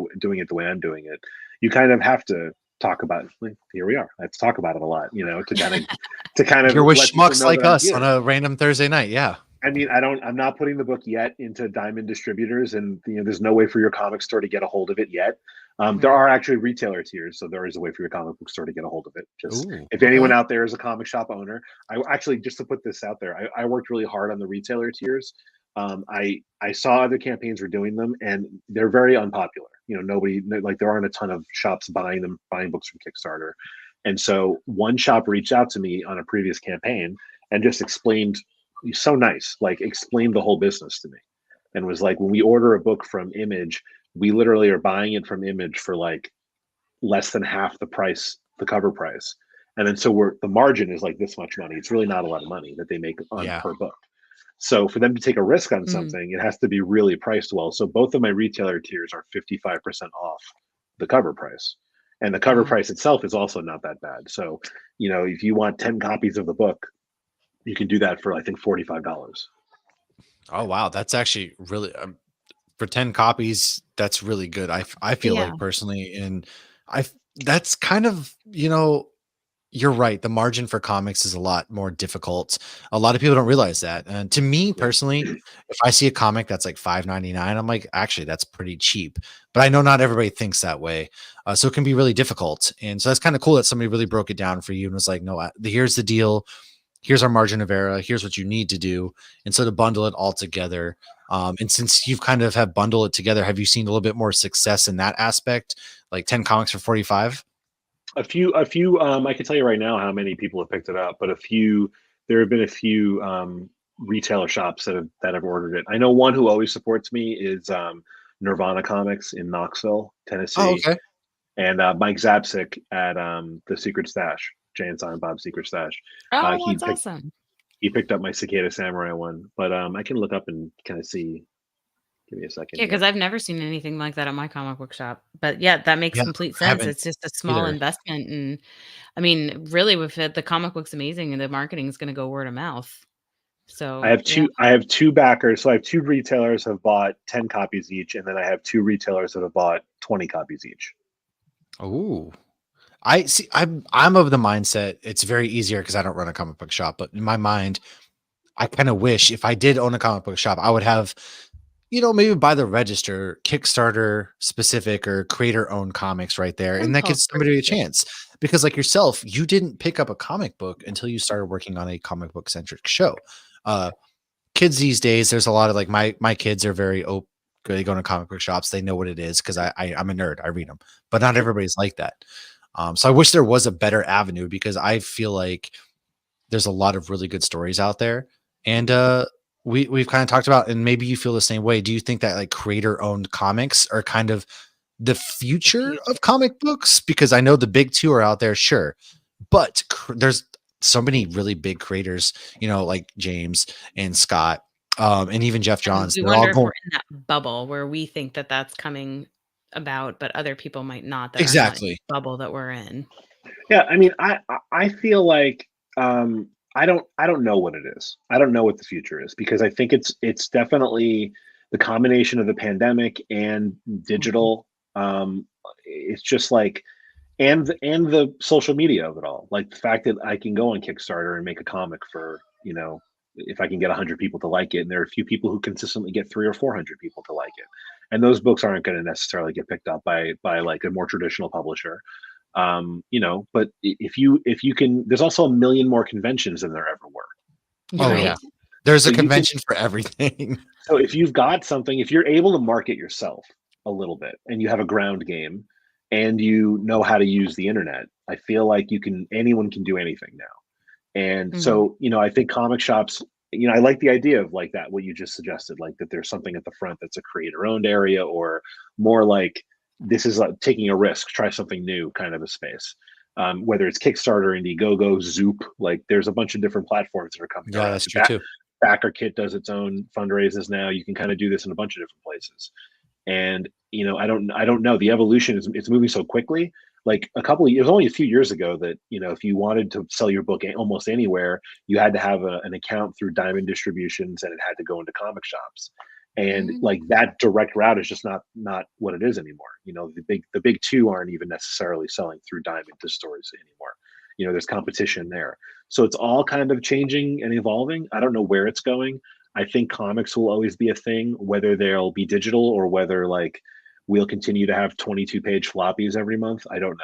the way I'm doing it, you kind of have to talk about it. Like, here we are. Let's talk about it a lot. To kind of You're with let people schmucks know like that I'm us here. on a random Thursday night. Yeah. I mean, I'm not putting the book yet into Diamond distributors, and there's no way for your comic store to get a hold of it yet. There are actually retailer tiers, so there is a way for your comic book store to get a hold of it. Just Ooh, if anyone out there is a comic shop owner, I actually, just to put this out there, I worked really hard on the retailer tiers. I saw other campaigns were doing them, and they're very unpopular. Nobody, like, there aren't a ton of shops buying books from Kickstarter, and so one shop reached out to me on a previous campaign and just explained, so nice, like explained the whole business to me, and was like, when we order a book from Image, we literally are buying it from Image for like less than half the price, the cover price, and then so the margin is like this much money. It's really not a lot of money that they make on per book. So for them to take a risk on something, it has to be really priced well. So both of my retailer tiers are 55% off the cover price, and the cover price itself is also not that bad. So if you want 10 copies of the book, you can do that for, I think, $45. Oh, wow. That's actually really, for 10 copies, that's really good. I feel Yeah. like personally, and that's kind of, you're right. The margin for comics is a lot more difficult. A lot of people don't realize that. And to me personally, if I see a comic that's like $5.99, I'm like, actually, that's pretty cheap. But I know not everybody thinks that way. So it can be really difficult. And so that's kind of cool that somebody really broke it down for you and was like, no, here's the deal. Here's our margin of error. Here's what you need to do. And so to bundle it all together. And since you've kind of have bundled it together, have you seen a little bit more success in that aspect? Like 10 comics for 45? A few. I can tell you right now how many people have picked it up, but there have been a few retailer shops that have ordered it. I know one who always supports me is Nirvana Comics in Knoxville, Tennessee. Oh, okay. And Mike Zabsik at the Secret Stash, Jay and Silent Bob's Secret Stash. Oh, that's awesome. He picked up my Cicada Samurai one, but I can look up and kind of see. Give me a second. Yeah, because I've never seen anything like that at my comic book shop. But yeah, that makes complete sense. It's just a small investment, and I mean, really, with it, the comic book's amazing, and the marketing is going to go word of mouth. So I have two backers. So I have two retailers have bought 10 copies each, and then I have two retailers that have bought 20 copies each. Oh, I see. I'm of the mindset it's very easier because I don't run a comic book shop. But in my mind, I kind of wish if I did own a comic book shop, I would have, maybe by the register, Kickstarter specific or creator owned comics right there, and that gives somebody a chance. Because like yourself, you didn't pick up a comic book until you started working on a comic book centric show. Kids these days, there's a lot of like my kids are very open. They go to comic book shops. They know what it is because I'm a nerd. I read them, but not everybody's like that. So I wish there was a better avenue because I feel like there's a lot of really good stories out there. And we've kind of talked about, and maybe you feel the same way. Do you think that like creator owned comics are kind of the future of comic books? Because I know the big two are out there, sure, but there's so many really big creators, like James and Scott, and even Jeff And Johns. we They're all wonder if we're going in that bubble where we think that that's coming about, but other people might not, that are not in exactly. the bubble that we're in. Yeah, I mean, I feel like I don't know what it is. I don't know what the future is because I think it's definitely the combination of the pandemic and Mhm. digital. It's just like and the social media of it all. Like the fact that I can go on Kickstarter and make a comic for if I can get 100 people to like it, and there are a few people who consistently get 300 or 400 people to like it, and those books aren't going to necessarily get picked up by like a more traditional publisher. But if you can, there's also a million more conventions than there ever were. you Oh know yeah, Right. there's so a you can convention for everything. so if you've got something, if you're able to market yourself a little bit and you have a ground game and you know how to use the internet, I feel like anyone can do anything now. And Mhm. so, I think comic shops, I like the idea of like that, what you just suggested, like that there's something at the front that's a creator owned area, or more like this is like taking a risk, try something new kind of a space. Whether it's Kickstarter, Indiegogo, Zoop, like there's a bunch of different platforms that are coming Yeah, around. that's true too. Backer Kit does its own fundraisers now. You can kind of do this in a bunch of different places. And I don't know. The evolution is it's moving so quickly. Like it was only a few years ago that if you wanted to sell your book almost anywhere, you had to have an account through Diamond Distributions, and it had to go into comic shops. And like Mm. that direct route is just not what it is anymore. The big two aren't even necessarily selling through Diamond to stores anymore. There's competition there. So it's all kind of changing and evolving. I don't know where it's going. I think comics will always be a thing, whether they'll be digital or whether like we'll continue to have 22-page floppies every month. I don't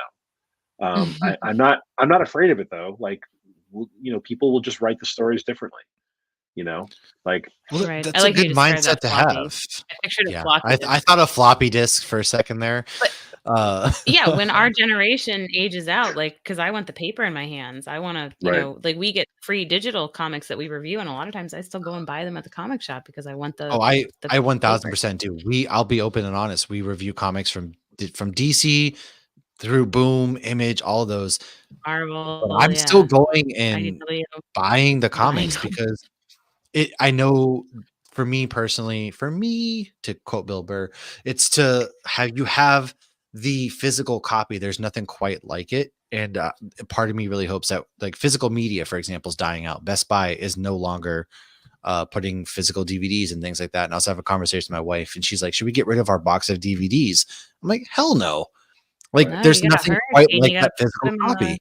know. I'm not afraid of it though. Like, people will just write the stories differently. You know, like Well, Right. I that's a like how you good described mindset that to floppy. have. I pictured a Yeah, floppy I disk. thought of floppy disk for a second there. But Uh, yeah, when our generation ages out, like, because I want the paper in my hands. I wanna, right, like, we get free digital comics that we review, and a lot of times I still go and buy them at the comic shop because I want oh, the I piece of paper. 1000% do. I'll be open and honest. We review comics from DC through Boom, Image, all of those. But Marvel, I'm still yeah. going I need and to leave buying the buying comics them. because I know for me personally, for me to quote Bill Burr, it's to have the physical copy. There's nothing quite like it. And part of me really hopes that like physical media, for example, is dying out. Best Buy is no longer putting physical DVDs and things like that. And I also have a conversation with my wife, and she's like, "Should we get rid of our box of DVDs?" I'm like, "Hell no!" Like, right. No, there's you gotta nothing hurry, quite and like you gotta that put physical 'em in the copy.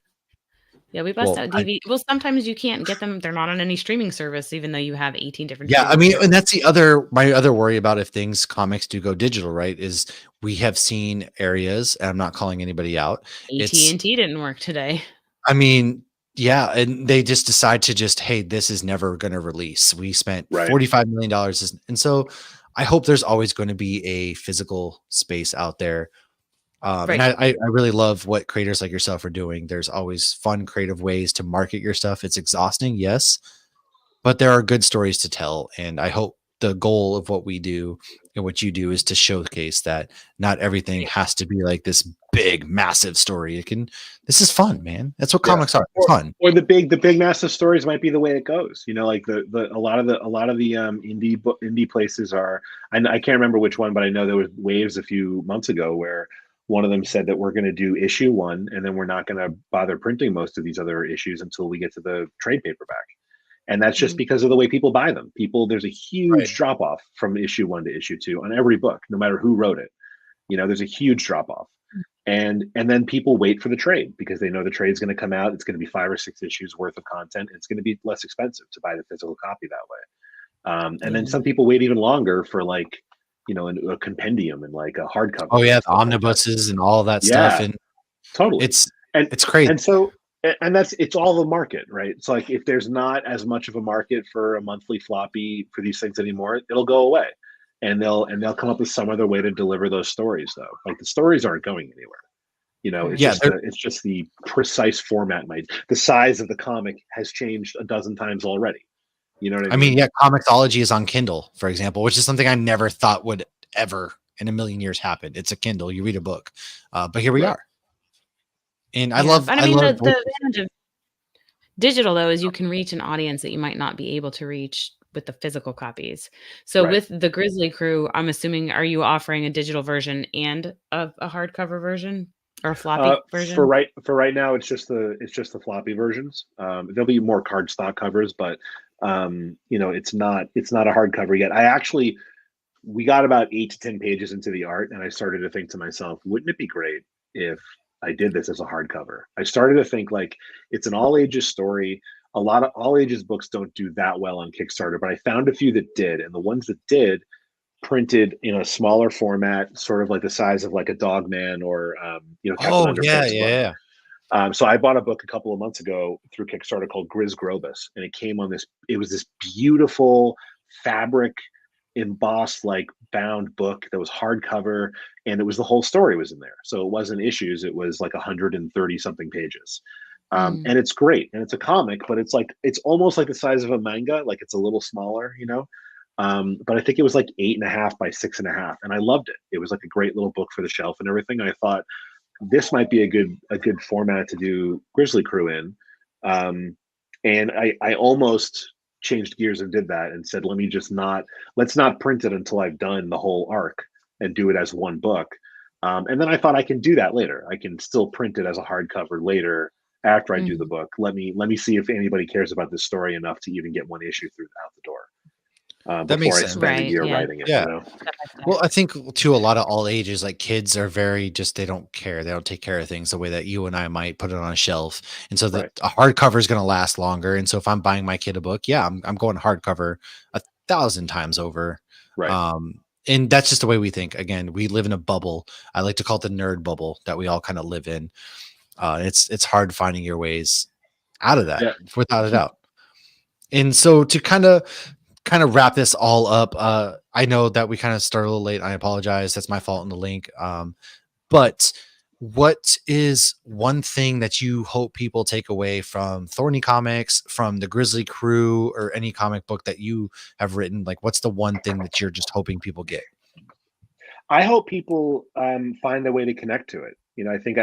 yeah, we bust Well, out DV well, sometimes you can't get them, they're not on any streaming service even though you have 18 different yeah, I streaming mean, and services. that's my other worry about if comics do go digital, right? Is we have seen areas, and I'm not calling anybody out. It's, AT&T didn't work today. I mean, yeah, and they just decide to just, hey, this is never going to release. We spent Right. $45 million, and so I hope there's always going to be a physical space out there. And Right. I really love what creators like yourself are doing. There's always fun, creative ways to market your stuff. It's exhausting, yes, but there are good stories to tell. And I hope the goal of what we do and what you do is to showcase that not everything Right. has to be like this big, massive story. This is fun, man. That's what Yeah. comics are. They're Or fun. or the big massive stories might be the way it goes. Like the a lot of the indie places are. I can't remember which one, but I know there was waves a few months ago where one of them said that we're going to do issue one, and then we're not going to bother printing most of these other issues until we get to the trade paperback. And that's just Mhm. because of the way people buy them. There's a Right. huge drop off from issue one to issue two on every book, no matter who wrote it. There's a huge drop off. And then people wait for the trade because they know the trade's going to come out. It's going to be 5 or 6 issues worth of content. It's going to be less expensive to buy the physical copy that way. And then Yeah. some people wait even longer for like, a compendium and like a Oh hardcover yeah, and the stuff like that. omnibuses and all that stuff. Yeah, And totally. it's And it's crazy. and so and it's all the market, right? It's like if there's not as much of a market for a monthly floppy for these things anymore, it'll go away. And they'll come up with some other way to deliver those stories though. Like the stories aren't going anywhere. It's Right. Yeah, just the precise format. The size of the comic has changed a dozen times already. You know what I I mean? mean, yeah, Comixology is on Kindle, for example, which is something I never thought would ever in a million years happen. It's a Kindle, you read a book, but here we Right. are. And Yeah. But I I mean, love the advantage of digital, though, is you can reach an audience that you might not be able to reach with the physical copies. So Right. with the Grizzly Crew, I'm assuming, are you offering a digital version and a hardcover version or a floppy version? For right now, it's just the floppy versions. There'll be more cardstock covers, but you know, it's not a hardcover yet. I actually we got about 8 to 10 pages into the art, and I started to think to myself, wouldn't it be great if I did this as a hardcover? I started to think like it's an all ages story. A lot of all ages books don't do that well on Kickstarter, but I found a few that did, and the ones that did printed in a smaller format, sort of like the size of like a Dog Man or you know, kept it Oh under yeah, face book. yeah, yeah. So I bought a book a couple of months ago through Kickstarter called Grizz Grobus, and it came on this. It was this beautiful fabric embossed like bound book that was hardcover, and it was the whole story was in there. So it wasn't issues; it was like 130 something pages. Mm. And it's great, and it's a comic, but it's like it's almost like the size of a manga, like it's a little smaller, you know. But I think it was like 8.5 by 6.5, and I loved it. It was like a great little book for the shelf and everything. I thought this might be a good format to do Grizzly Crew in. And I almost changed gears and did that and said, let me just not let's not print it until I've done the whole arc and do it as one book. And then I thought I can do that later. I can still print it as a hardcover later after I do the Mhm. book. Let me see if anybody cares about this story enough to even get one issue through out the door That makes before I sense. spend a Right. year Yeah. writing it. Yeah. You know, Step by step. Well, I think too, a lot of all ages, like kids are very just they don't care. They don't take care of things the way that you and I might put it on a shelf. And so that right, a hardcover is going to last longer. And so if I'm buying my kid a book, yeah, I'm going hardcover 1,000 times over. right. Um, and that's just the way we think. Again, we live in a bubble. I like to call it the nerd bubble that we all kind of live in. It's hard finding your ways out of that, Yeah. without a doubt. And so to kind of wrap this all up, I know that we kind of started a little late. I apologize. That's my fault in the link. But what is one thing that you hope people take away from Thorny Comics, from the Grizzly Crew, or any comic book that you have written? Like, what's the one thing that you're just hoping people get? I hope people find a way to connect to it. You know, I think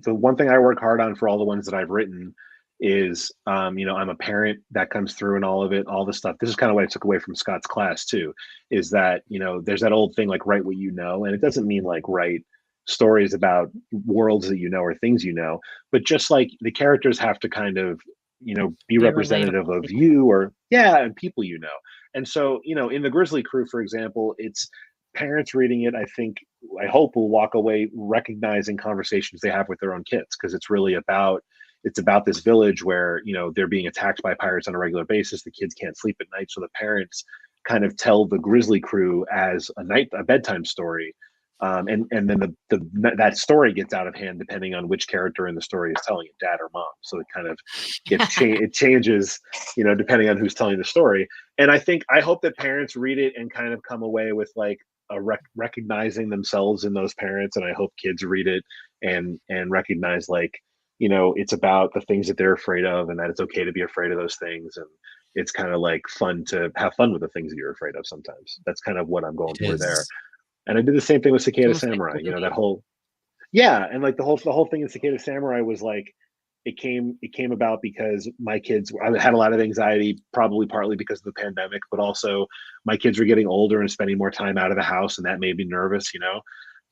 the one thing I work hard on for all the ones that I've written is, you know, I'm a parent that comes through and all of it, all the stuff. This is kind of what I took away from Scott's class too, is that, you know, there's that old thing like write what you know. And it doesn't mean like write stories about worlds that you know or things you know, but just like the characters have to kind of, you know, be Be representative relatable. of you or, yeah, and people you know. And so, you know, in the Grizzly Crew, for example, it's parents reading it, I think, I hope will walk away recognizing conversations they have with their own kids, because it's about this village where, you know, they're being attacked by pirates on a regular basis. The kids can't sleep at night, so the parents kind of tell the Grizzly Crew as a bedtime story. And then that story gets out of hand depending on which character in the story is telling it, dad or mom. So it kind of it changes, you know, depending on who's telling the story. And I hope that parents read it and kind of come away with like recognizing themselves in those parents. And I hope kids read it and recognize, like, you know, it's about the things that they're afraid of, and that it's okay to be afraid of those things. And it's kind of like fun to have fun with the things that you're afraid of sometimes. That's kind of what I'm going It for there. is. And I did the same thing with It's Cicada almost like Samurai, you know, that glue. whole, yeah. And like the whole thing in Cicada Samurai was like, it came about because my kids, I had a lot of anxiety, probably partly because of the pandemic, but also my kids were getting older and spending more time out of the house, and that made me nervous, you know.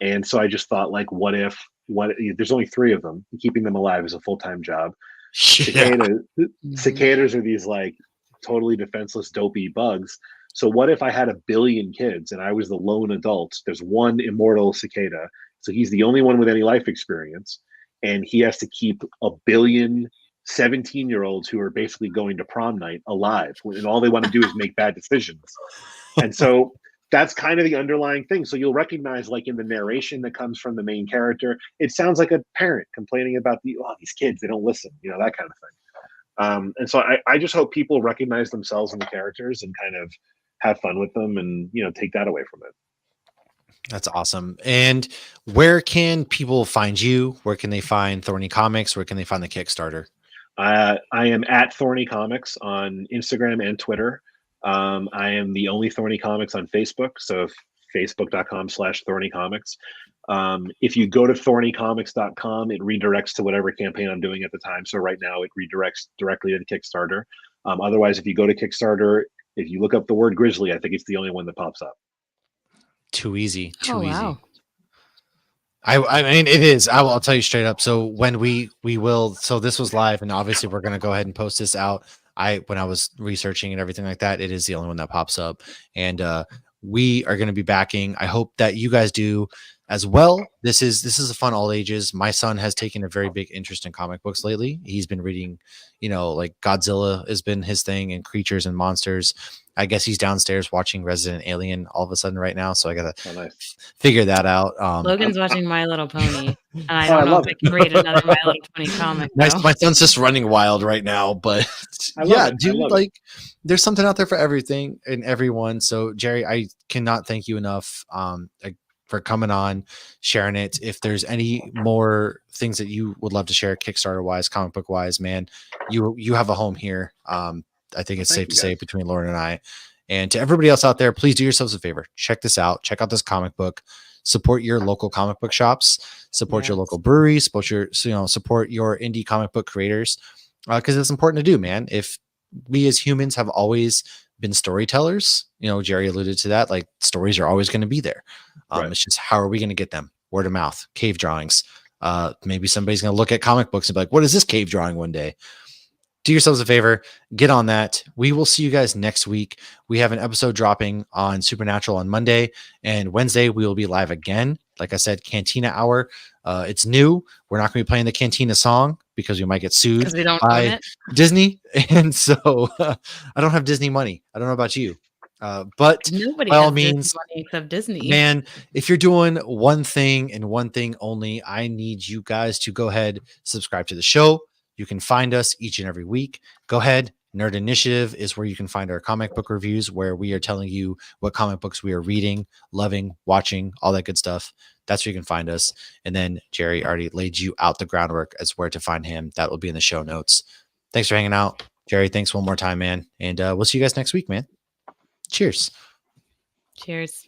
And so I just thought, like, what there's only three of them, keeping them alive is a full-time job. Yeah. cicada Mhm. Cicadas are these like totally defenseless dopey bugs. So what if I had a billion kids and I was the lone adult? There's one immortal cicada, so he's the only one with any life experience, and he has to keep a billion 17-year-olds who are basically going to prom night alive, and all they want to do is make bad decisions. And so that's kind of the underlying thing. So you'll recognize, like, in the narration that comes from the main character, it sounds like a parent complaining about these kids, they don't listen, you know, that kind of thing. And so I just hope people recognize themselves in the characters and kind of have fun with them, and, you know, take that away from it. That's awesome. And where can people find you? Where can they find Thorny Comics? Where can they find the Kickstarter? I am at Thorny Comics on Instagram and Twitter. I am the only Thorny Comics on Facebook, so facebook.com/Thorny Comics. If you go to thornycomics.com, it redirects to whatever campaign I'm doing at the time. So right now it redirects directly to the Kickstarter. Otherwise, if you go to Kickstarter, if you look up the word Grizzly, I think it's the only one that pops up. Too easy. Too Oh, easy. wow. I mean, it is. I'll tell you straight up. So when we will, so this was live, and obviously we're going to go ahead and post this out. When I was researching and everything like that, it is the only one that pops up, and we are going to be backing. I hope that you guys do as well. This is a fun all ages. My son has taken a very big interest in comic books lately. He's been reading, like Godzilla has been his thing, and creatures and monsters. I guess he's downstairs watching Resident Alien all of a sudden right now, so I gotta figure that out. Logan's watching My Little Pony, and I Oh, I don't know love if I can read another My Little Pony comic. my though. son's just running wild right now, but I love yeah, it. I dude, love it. like there's something out there for everything and everyone. So Jerry, I cannot thank you enough for coming on, sharing it. If there's any more things that you would love to share, Kickstarter wise, comic book wise, man, you have a home here. I think it's safe to say between Lauren and I. And to everybody else out there, please do yourselves a favor. Check this out. Check out this comic book. Support your local comic book shops. Support your local breweries. Support your indie comic book creators, because it's important to do, man. If we as humans have always been storytellers, Jerry alluded to that. Like stories are always going to be there. It's just how are we going to get them? Word of mouth, cave drawings. Maybe somebody's going to look at comic books and be like, "What is this cave drawing?" One day. Do yourselves a favor, get on that. We will see you guys next week. We have an episode dropping on Supernatural on Monday, and Wednesday we will be live again. Like I said, Cantina Hour. It's new. We're not going to be playing the Cantina song because we might get sued by Disney. And so I don't have Disney money. I don't know about you. But nobody by has all means, money except Disney. Man, if you're doing one thing and one thing only, I need you guys to go ahead, subscribe to the show. You can find us each and every week. Go ahead. Nerd Initiative is where you can find our comic book reviews, where we are telling you what comic books we are reading, loving, watching, all that good stuff. That's where you can find us. And then Jerry already laid you out the groundwork as where to find him. That will be in the show notes. Thanks for hanging out. Jerry, thanks one more time, man. And we'll see you guys next week, man. Cheers. Cheers.